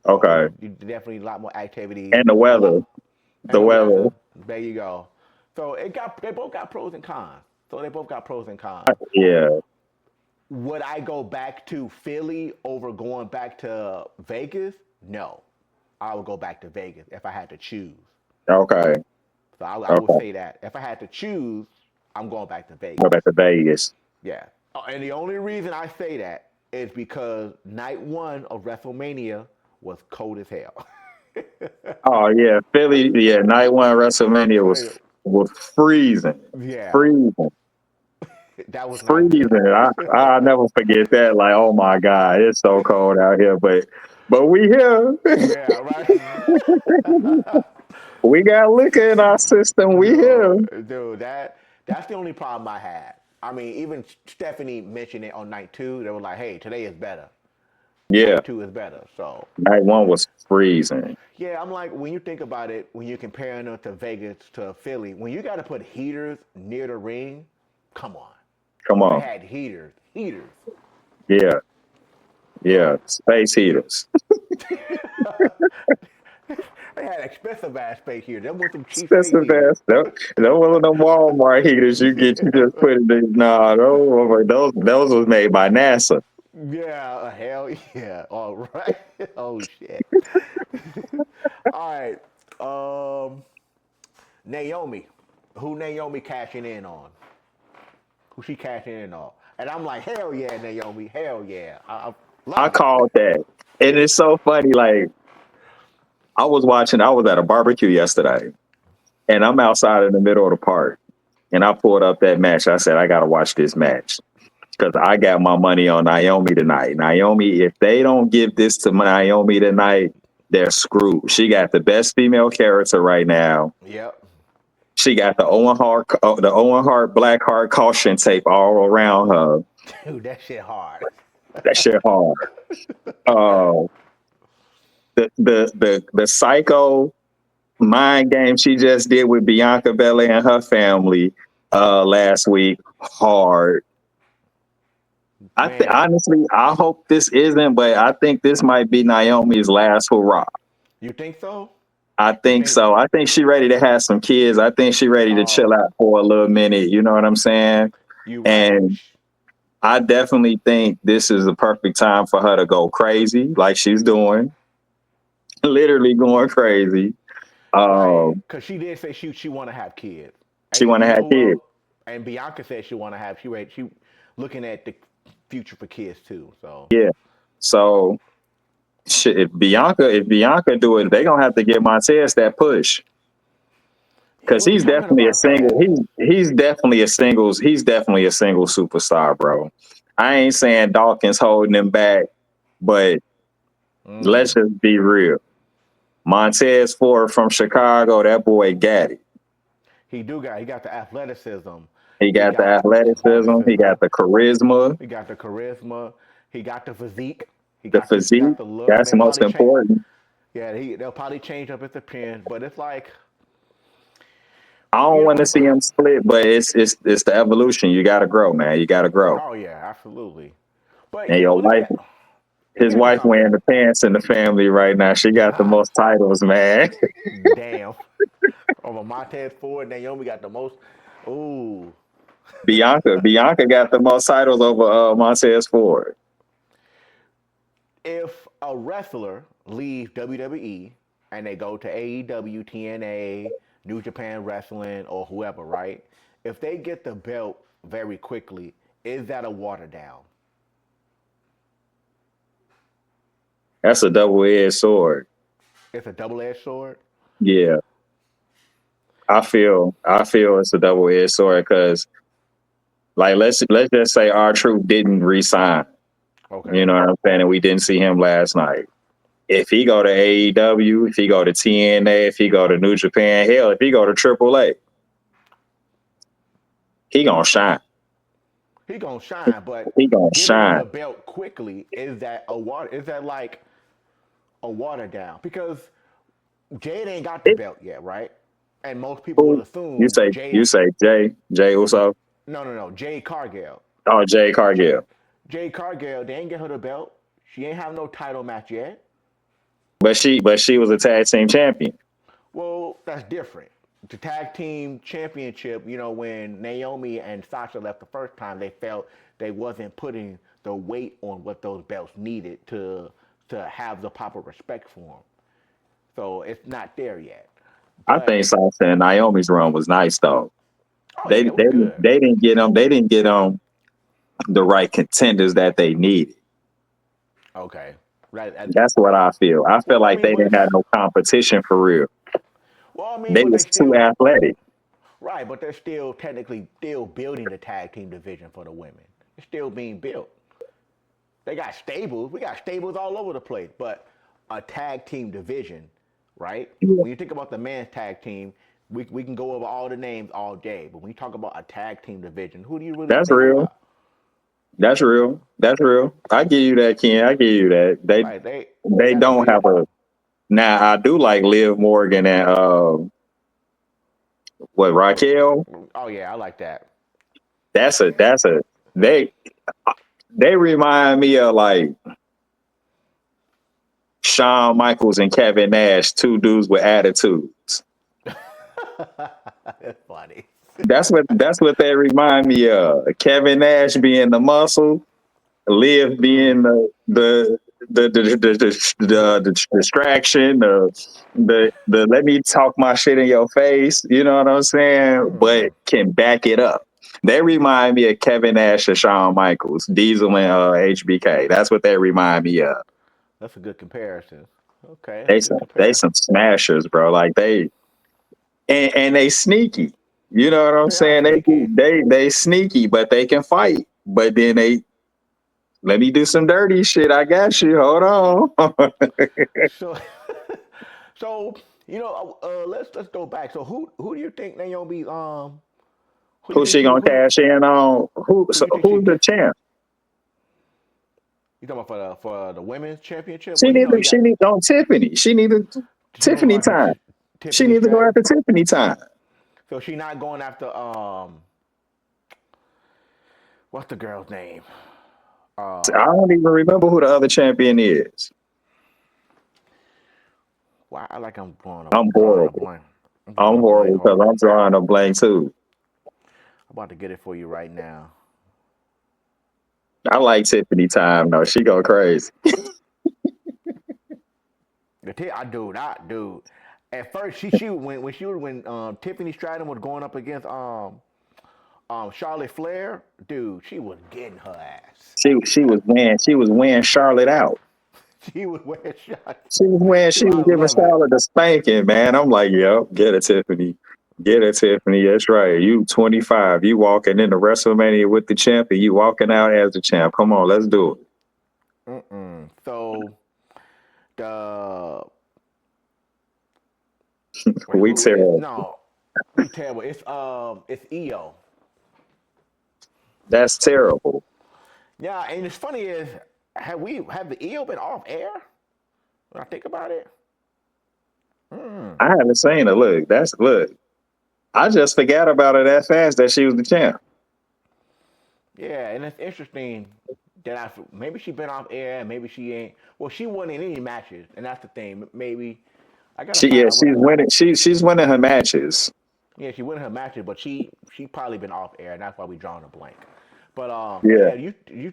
So Okay. you definitely a lot more activities, And the a lot, weather. and The the weather. weather. There you go. So they both got pros and cons. So they both got pros and cons. Yeah. Would I go back to Philly over going back to Vegas? No, I would go back to Vegas if I had to choose. Okay. So I would Okay. say that if I had to choose, I'm going back to Go Vegas. back to Vegas. Yeah. And the only reason I say that is because night one of WrestleMania was cold as hell. Oh yeah. Philly, yeah, night one WrestleMania was freezing. Yeah, Freezing. that was not Freezing. good. I'll never forget that. Like, oh my God, it's so cold out here. But we here. Yeah, right. We got liquor in our system. We here. Dude, that's the only problem I had. I mean, even Stephanie mentioned it on night two. They were like, "Hey, today is better. Yeah. Night two is better." So Night one was freezing. yeah, I'm like, when you think about it, when you're comparing it to Vegas to Philly, when you got to put heaters near the ring, come on. Come They on. had heaters. Yeah. Yeah. So Space heaters. they had expensive ass space heaters. Them with some cheap space Expensive heaters. ass. That one of them Walmart heaters you get. You just put it in. Nah, those was made by NASA. Yeah, hell yeah. All right. Oh shit. All right. Naomi. Who Naomi cashing in on? Who she cashing in on? And I'm like, hell yeah, Naomi. Hell yeah. I I love it. called that, and it's so funny. Like I was at a barbecue yesterday, and I'm outside in the middle of the park, and I pulled up that match. I said, I got to watch this match because I got my money on Naomi tonight. Naomi, if they don't give this to Naomi tonight, they're screwed. She got the best female character right now. Yep. She got the Owen Hart Black Heart caution tape all around her. Dude, that shit hard. That shit hard. Uh, the psycho mind game she just did with Bianca Belair and her family last week, hard. Man, Honestly, I hope this isn't, but I think this might be Naomi's last hurrah. you think so? I You think think so. I think she ready to have some kids. I think she ready to chill out for a little minute. You know what I'm saying? you right. And I definitely think this is the perfect time for her to go crazy, like she's doing, literally going crazy. Right. Um, Cause she did say she want to have kids. she And want to you know have who else? kids. And Bianca said she want to have she looking at the future for kids too. So Yeah. So shit, if Bianca do it, they gonna have to give Montez that push. yeah, Because we were he's talking definitely a about that. single. He's definitely a singles. He's definitely a single superstar, bro. I ain't saying Dawkins holding him back, but let's just be real. Montez Ford from Chicago, that boy got it. He got the athleticism. He He got the got athleticism. He got the charisma, He got the charisma. He got the physique. the He got physique. the look. That's They the most probably change. important. Yeah, they'll probably change up his appearance, but it's like, I don't you want to know, see him split, but it's the evolution. You got to grow, man. You got to grow. oh yeah, absolutely. But And your let me wife, let his me ask you wife something. wearing the pants in the family right now. She got the most titles, man. Damn. Over Montez Ford, Naomi got the most. Ooh. Bianca got the most titles over Montez Ford. If a wrestler leaves WWE and they go to AEW, TNA, New Japan Wrestling, or whoever, right? If they get the belt very quickly, is that a water down? That's a double-edged sword. It's a double-edged sword. Yeah, I feel it's a double-edged sword because, like, let's just say R-Truth didn't resign. Okay. You know what I'm saying? And we didn't see him last night. If he go to AEW, if he go to TNA, if he go to New Japan, hell, if he go to AAA, he gonna shine. He gonna shine, but He gonna giving him shine. the belt quickly, is that a water? Is that like a water down? Because Jade ain't got the It, belt yet, right? And most people will who you assume say? You say Jay Uso? no, Jade Cargill. Oh, Jay J- Cargill. Jade Cargill, they ain't get her the belt. She ain't have no title match yet. But she was a tag team champion. Well, that's different. The tag team championship, when Naomi and Sasha left the first time, they felt they wasn't putting the weight on what those belts needed to have the proper respect for them. So it's not there yet. I But think Sasha and Naomi's run was nice though. oh They yeah, it was they good. they didn't get them. They didn't get the right contenders that they needed. Okay, right. That's what I feel. I feel Well, I like mean, they didn't have no competition for real. They but they was too still athletic. right, but they're still technically still building the tag team division for the women. It's still being built. They got stables. We got stables all over the place, but a tag team division, right? Yeah. When you think about the men's tag team, we can go over all the names all day, but when you talk about a tag team division, who do you really That's think real. about? That's real. That's real. I give you that, Ken. I give you that. They Right? They they got to don't build. have a. Now I do like Liv Morgan and what Raquel. Oh yeah, I like that. That's a they they remind me of like Shawn Michaels and Kevin Nash, two dudes with attitudes. That's funny. That's what they remind me of. Kevin Nash being the muscle, Liv being the distraction, the let me talk my shit in your face. You know what I'm saying? But can back it up. They remind me of Kevin Nash and Shawn Michaels, Diesel and HBK. That's what they remind me of. That's a good comparison. Okay, that's a They good some comparison. smashers, bro. Like and they sneaky. You know what I'm They are saying? sneaky. They sneaky, but they can fight. But then they let me do some dirty shit. I got you. Hold on. So, so let's go back. So who do you think Naomi who do you Who's think she she gonna who cash in on? who do you think she Who's the get? champ? You talking about for the women's championship? She Well, need you she got need on Tiffany. She needed she gonna go Tiffany after time. She Tiffany needs to go Stratton. after Tiffany time. So she not going after what's the girl's name? I don't even remember who the other champion is. Why I like I'm drawing I'm drawing a horrible. blank. I'm drawing I'm a blank horrible because on. I'm drawing a blank too. I'm about to get it for you right now. I like Tiffany time though. She go crazy. I do. At first, she when Tiffany Stratton was going up against Charlotte Flair, dude, she was getting her ass. She was wearing Charlotte out. She was wearing Charlotte. She was giving Charlotte a spanking, man. I'm like, yep, get it, Tiffany. Get it, Tiffany. That's right. You 25. You walking into WrestleMania with the champ, and you walking out as the champ. Come on, let's do it. So the We terrible. No, we terrible. It's EO. That's terrible. Yeah, and it's funny is have the EO been off air? When I think about it, I haven't seen it. Look. I just forgot about her that fast that she was the champ. yeah, and it's interesting that maybe she been off air, maybe she ain't. Well, she wasn't in any matches, and that's the thing. Maybe I gotta find out. She's winning. She's winning her matches. Yeah, she winning her matches, but she probably been off air, and that's why we drawing a blank. But Yeah. you.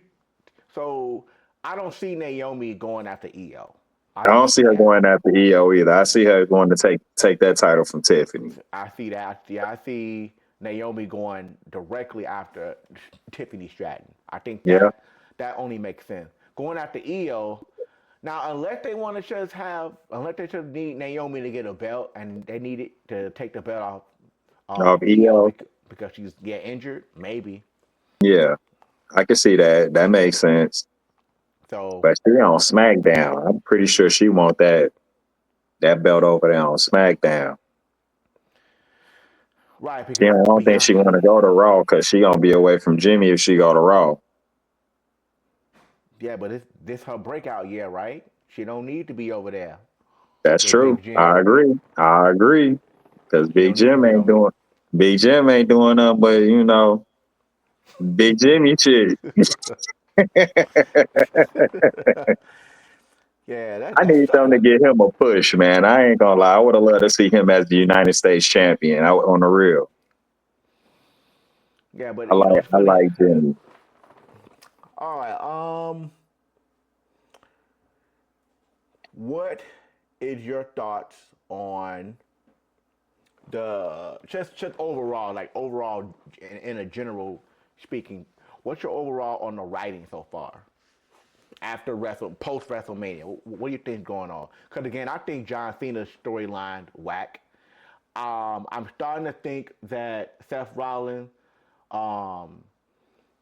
So I don't see Naomi going after EO. I don't see her going after EO either. I see her going to take that title from Tiffany. I see that. Yeah, I see Naomi going directly after Tiffany Stratton. I think that only makes sense. Going after EO. Now, unless they just need Naomi to get a belt and they need it to take the belt off EO because she's injured, maybe. Yeah, I can see that. That makes sense. So, but she on SmackDown. I'm pretty sure she want that belt over there on SmackDown. Right. I don't think she want to go to Raw because she gonna be away from Jimmy if she go to Raw. Yeah, but this her breakout year, right? She don't need to be over there. That's true. I agree. Because Big Jim ain't doing nothing but Big Jimmy shit. Yeah, I need them to get him a push, man. I ain't gonna lie. I would have loved to see him as the United States champion. On the real. Yeah, but I like Jimmy. All right. What is your thoughts on the just overall, in a general speaking? What's your overall on the writing so far? After post WrestleMania, what do you think is going on? Because again, I think John Cena's storyline whack. I'm starting to think that Seth Rollins, Paul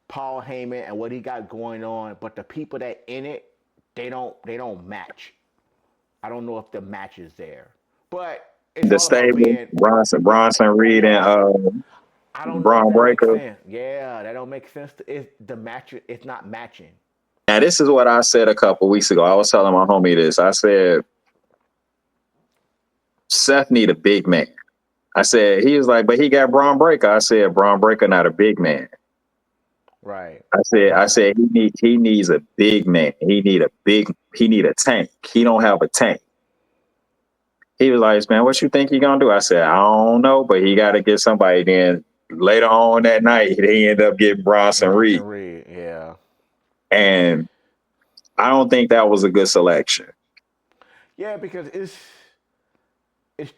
Heyman, and what he got going on, but the people that in it, they don't match. I don't know if the match is there, but it's the stable Bronson Reed and I don't know Braun if that Breaker. makes sense. Yeah, that don't make sense. The match, it's not matching. Now, this is what I said a couple weeks ago. I was telling my homie this. I said, Seth need a big man. I said, he was like, but he got Braun Breaker. I said, Braun Breaker not a big man. Right. I said he needs a big man. He need a tank. He don't have a tank. He was like, man, what you think he gonna do? I said, I don't know, but he got to get somebody. Then later on that night, he ended up getting Bronson Reed. Yeah. And I don't think that was a good selection. Yeah, because it's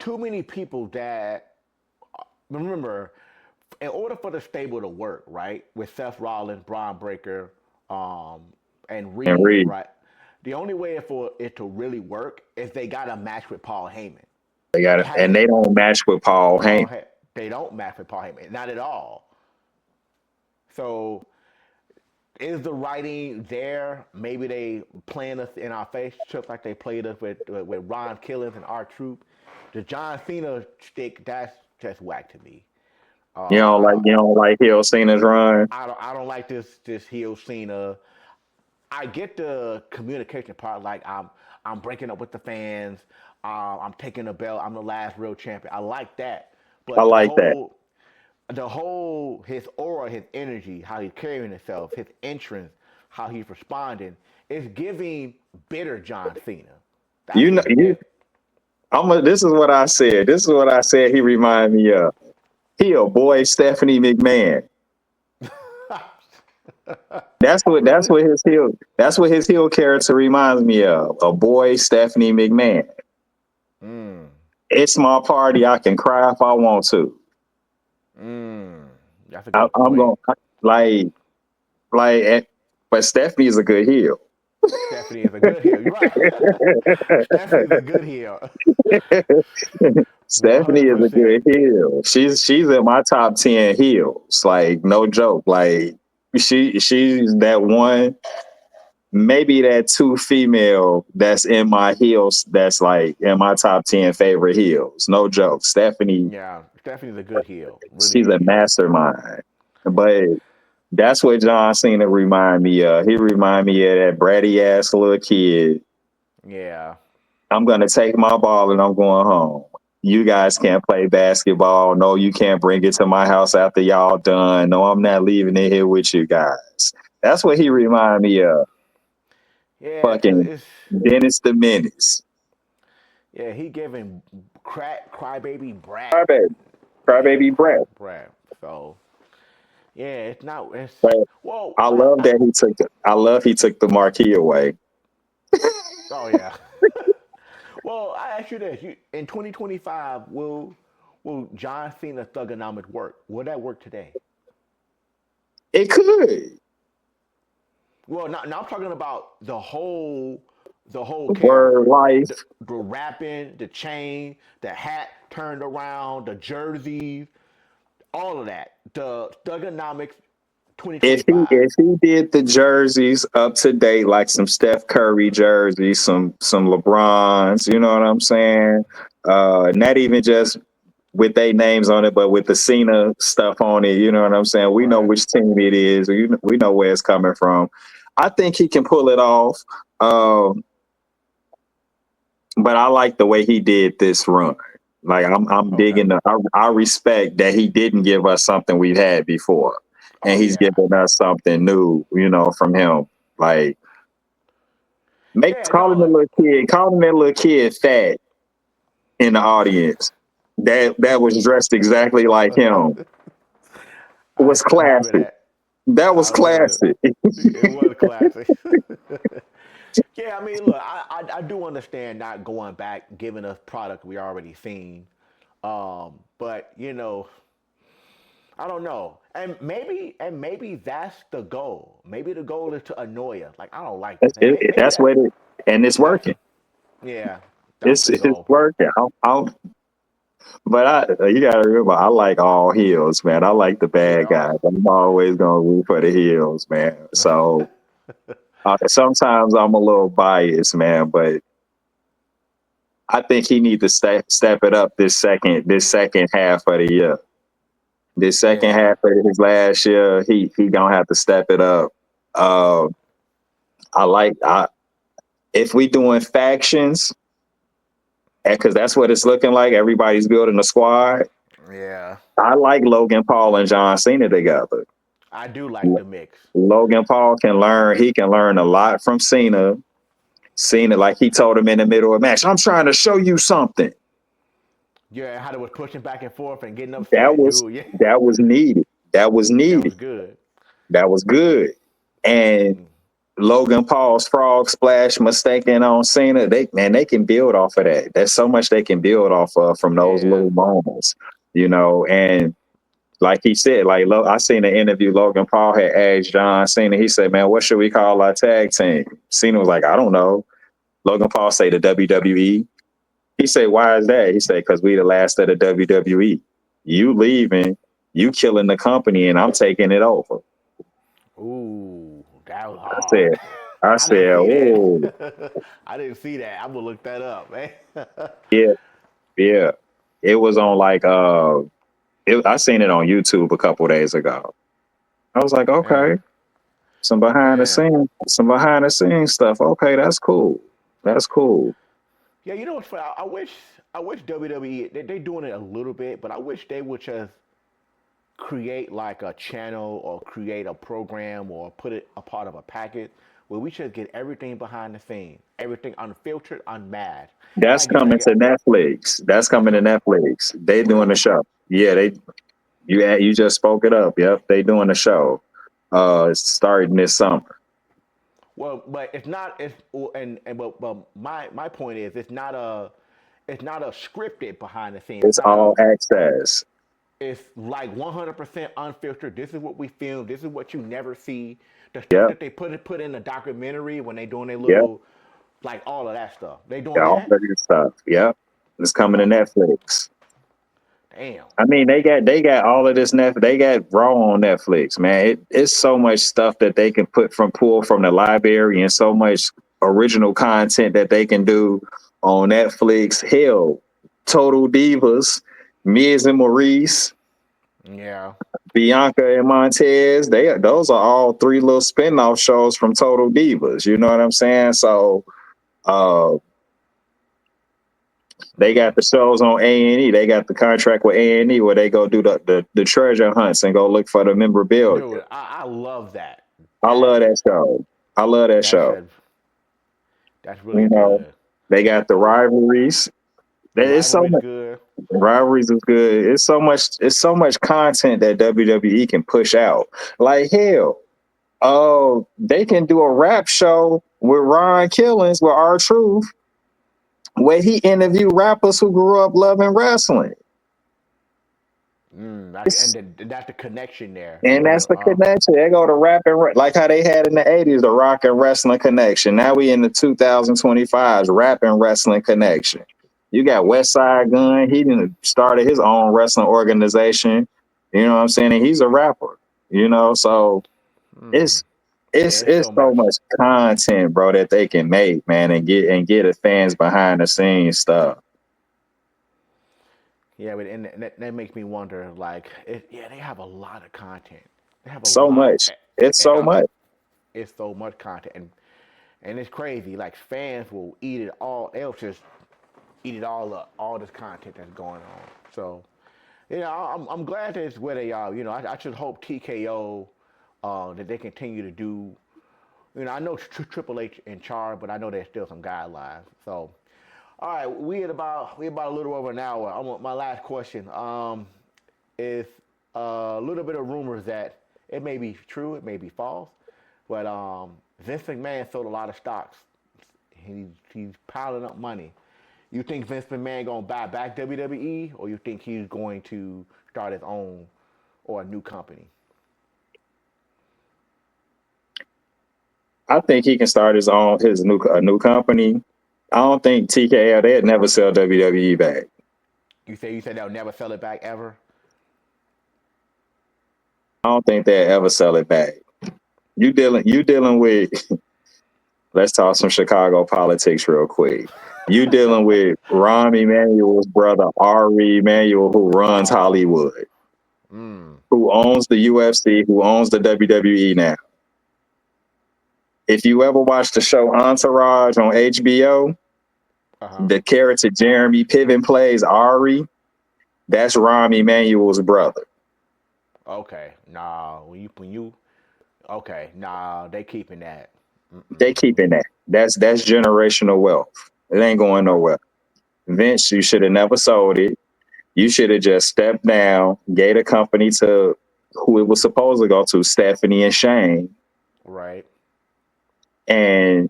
too many people that, remember, in order for the stable to work, right, with Seth Rollins, Braun Breaker, and Reed, right, the only way for it to really work is they got a match with Paul Heyman. And they don't match with Paul Heyman. They don't match with Paul Heyman, not at all. So, is the writing there? Maybe they playing us in our face, just like they played us with Ron Killings and R-Truth. The John Cena stick, that's just whack to me. You don't like heel Cena's run. I don't like this heel Cena. I get the communication part, like I'm breaking up with the fans. I'm taking the belt. I'm the last real champion. I like that. But I like the whole his aura, his energy, how he's carrying himself, his entrance, how he's responding, is giving bitter John Cena. This is what I said. This is what I said. He reminded me of. He a boy Stephanie McMahon. That's what his heel character reminds me of. A boy Stephanie McMahon. It's my party. I can cry if I want to. That's a good I'm point. going like, but Stephanie is a good heel. Stephanie is a good heel. You're right. Stephanie's a good heel. Stephanie is a 100%. good heel. She's in my top 10 heels. Like, no joke. Like, she's that one, maybe that two female that's in my heels, that's like in my top 10 favorite heels. No joke. Stephanie, Yeah, Stephanie's a good heel. Really she's good a heel. mastermind. But that's what John Cena remind me of. He remind me of that bratty ass little kid. Yeah. I'm gonna take my ball and I'm going home. You guys can't play basketball. No, you can't bring it to my house after y'all done. No, I'm not leaving it here with you guys. That's what he remind me of. Yeah, because Fucking it's, Dennis the Menace. yeah, he giving crybaby brat. Crybaby. Yeah, Crybaby Brett. brat. So, yeah, it's not, it's, But well, I love that he took the marquee away. oh, yeah. Well, I ask you this: in 2025, will John Cena Thugonomics work? Will that work today? It could. Well, now I'm talking about the whole character, Word life. the rapping, the chain, the hat turned around, the jerseys, all of that. The Thugonomics If he 2025. if he did the jerseys up to date, like some Steph Curry jerseys, some LeBrons, you know what I'm saying? Not even just with their names on it, but with the Cena stuff on it. You know what I'm saying? We know Right. which team it is. We know where it's coming from. I think he can pull it off. Um, but I like the way he did this run. Like I'm Okay. digging I respect that he didn't give us something we've had before. Oh And he's yeah. giving us something new, from him. Like Yeah. No. calling that little kid fat in the audience. That was dressed exactly like him. Was I remember classic. that. That I was remember classic. it was classic. Yeah, I mean, look, I do understand not going back, giving us product we already seen. But I don't know. And maybe that's the goal. Maybe the goal is to annoy us. Like I don't like this. And maybe That's what it, and it's that's working. yeah, that's the It's goal. working. But you gotta remember, I like all heels, man. I like the bad Yeah. guys. I'm always gonna root for the heels, man. So sometimes I'm a little biased, man, but I think he needs to step it up this second half of the year. This second Yeah. half of his last year, he gonna have to step it up. Uh, if we doing factions, because that's what it's looking like. Everybody's building a squad. Yeah. I like Logan Paul and John Cena together. I do like the mix. Logan Paul can learn. He can learn a lot from Cena. Cena, like he told him in the middle of the match, I'm trying to show you something. Yeah, how they was pushing back and forth and getting That upset, was dude. Yeah. that was needed. That was That needed. was good. That was good. And Logan Paul's frog splash mistaken on Cena, they can build off of that. There's so much they can build off of from those Yeah. little moments, and like he said, I seen an interview Logan Paul had asked John Cena. He said, "Man, what should we call our tag team?" Cena was like, "I don't know." Logan Paul say the WWE. He said, "Why is that?" He said, "Because we the last of the WWE. You leaving, you killing the company, and I'm taking it over." Ooh, that was I hard. said, I I didn't said, see "Oh, that. I didn't see that. I'm gonna look that up, man. yeah, yeah." It was on I seen it on YouTube a couple days ago. I was like, Yeah, okay, man. some behind the scenes stuff. Okay, that's cool. That's cool. Yeah, you know what's funny? I wish WWE they doing it a little bit, but I wish they would just create like a channel or create a program or put it a part of a package where we should get everything behind the scenes, everything unfiltered, unmasked, and I That's get coming like to Netflix. That's coming to Netflix. They doing the really. show. Yeah, you just spoke it up. Yep, they doing the show. It's starting this summer. Well, but it's not. It's and but my point is it's not a scripted behind the scenes. It's It's not a all access. it's like 100% unfiltered. This is what we film. This is what you never see. The stuff Yep. that they put in the documentary when they doing their Yep. little, like all of that stuff. They doing Got all that? that good stuff. Yep. It's coming to Oh, Netflix. damn. I mean, they got all of this Netflix. They got Raw on Netflix, man. It's so much stuff that they can pull from the library, and so much original content that they can do on Netflix. Hell, Total Divas, Miz and Maurice, Yeah. Bianca and Montez. Those are all three little spin-off shows from Total Divas. You know what I'm saying? So uh they got the shows on A&E. They got the contract with A&E where they go do the treasure hunts and go look for the memorabilia. Dude, I love that. I That love that show. I love that that's show. a that's really You know, good. they got the rivalries. The It's so rivalry's much good. rivalries is good. It's so much content that WWE can push out. Like hell, they can do a rap show with Ron Killings with R-Truth where he interviewed rappers who grew up loving wrestling. And that's the connection there. And that's the connection. They go to rap and like how they had in the 80s, the rock and wrestling connection. Now we in the 2025s, rap and wrestling connection. You got West Side Gun. He didn't started his own wrestling organization. You know what I'm saying? And he's a rapper. You know, so it's Yeah, it's so so much. much content, bro, that they can make, man, and get the fans behind the scenes stuff. Yeah, but and that makes me wonder. Like, yeah, they have a lot of content. They have a So lot. much. It's so much. It's so much content, and it's crazy. Like fans will eat it all. They'll just eat it all up. All this content that's going on. So, I'm glad that it's where they are. I should hope TKO that they continue to do. I know Triple H in charge, but I know there's still some guidelines. So, all right, we about a little over an hour. My last question is a little bit of rumors that it may be true, it may be false, but Vince McMahon sold a lot of stocks. He's piling up money. You think Vince McMahon gonna buy back WWE, or you think he's going to start his own or a new company? I think he can start his new company. I don't think TKO they'd never sell WWE back. You said they'll never sell it back ever? I don't think they'd ever sell it back. You dealing with let's talk some Chicago politics real quick. You dealing with Rahm Emanuel's brother, Ari Emanuel, who runs Hollywood, who owns the UFC, who owns the WWE now. If you ever watched the show Entourage on HBO, the character Jeremy Piven plays Ari. That's Rahm Emanuel's brother. Okay, nah. Okay, nah. They keeping that. They keeping that. That's generational wealth. It ain't going nowhere. Vince, you should have never sold it. You should have just stepped down, gave the company to who it was supposed to go to, Stephanie and Shane. Right. And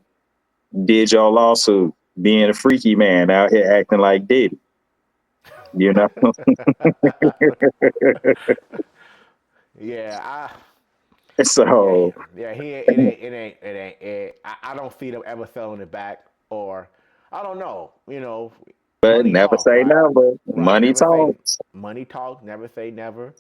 did your lawsuit, being a freaky man out here acting like Diddy. You know? Yeah, So it ain't. I don't see them ever selling it back, or I don't know. but Money never talks, say right? never. Right. Money talks. Money talks. Never say never.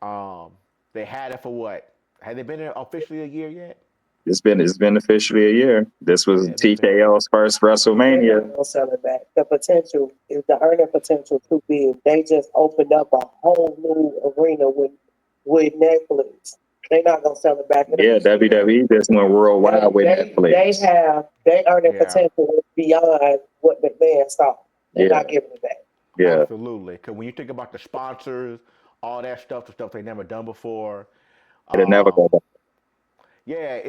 They had it for what? Had they been there officially a year yet? It's been officially a year. This was Yeah, TKO's first WrestleMania. They're not gonna sell it back. The potential is the earning potential too big. They just opened up a whole new arena with Netflix. They're not gonna sell it back. Yeah, WWE just went worldwide with Netflix. They earning potential beyond what McMahon saw. They're not giving it back. Yeah. Absolutely. Because when you think about the sponsors, all that stuff, the stuff they never done before. It'll never go back. Yeah,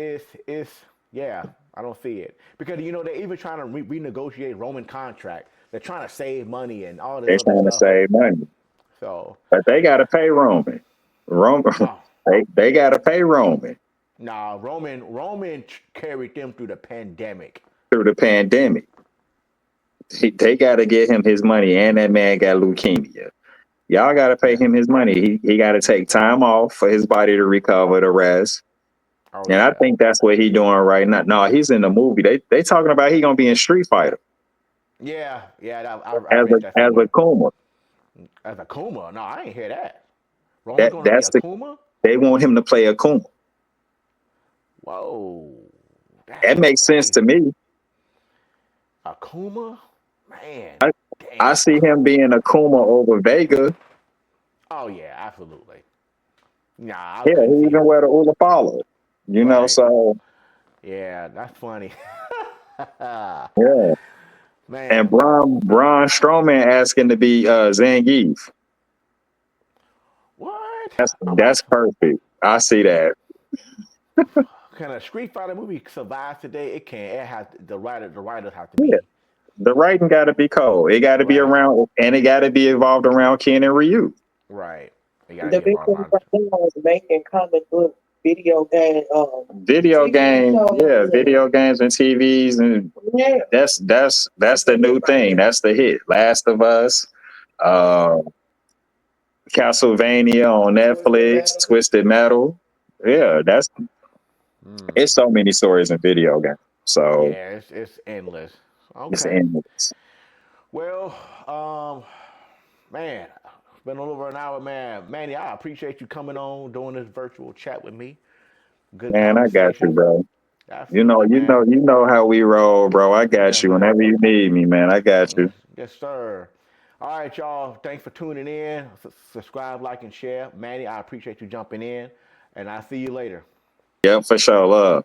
I don't see it. Because, they're even trying to renegotiate Roman contract. They're trying to save money and all this They're other trying stuff. to save money. So, but they got to pay Roman. They got to pay Roman. Nah, Roman carried them through the pandemic. They got to get him his money, and that man got leukemia. Y'all got to pay him his money. He got to take time off for his body to recover, the rest. Oh, And I think that's what he doing right now. No, he's in the movie. They talking about he gonna be in Street Fighter. Yeah. I as read that a somewhere. Kuma. As a Kuma? No, I ain't hear that. Roman's gonna be a Kuma? They want him to play a Kuma. Whoa. That makes sense to me. A Kuma? Man. I see him being a Kuma over Vega. Oh yeah, absolutely. Nah, Yeah, he even wear the Ulafala. You know, so yeah, that's funny. yeah. Man. And Braun Strowman asking to be Zangief. What? That's perfect. I see that. Can a Street Fighter movie survive today? It can't. It has the writers have to Yeah. be. The writing got to be cold. It got to be around, and it got to be evolved around Ken and Ryu. Right. The big thing right now is making comic book video game. Video games and TVs, and that's the new thing. That's the hit. Last of Us, Castlevania on Netflix, Twisted Metal. Yeah, it's so many stories in video games. So yeah, it's endless. Okay. It's endless. Well, man, it's been over an hour, man. Manny, I appreciate you coming on, doing this virtual chat with me. Good Man, I got you, bro. Absolutely, you know how we roll, bro. I got you whenever you need me, man. I got you. Yes, sir. All right, y'all. Thanks for tuning in. Subscribe, like, and share. Manny, I appreciate you jumping in, and I'll see you later. Yep, for sure. Love.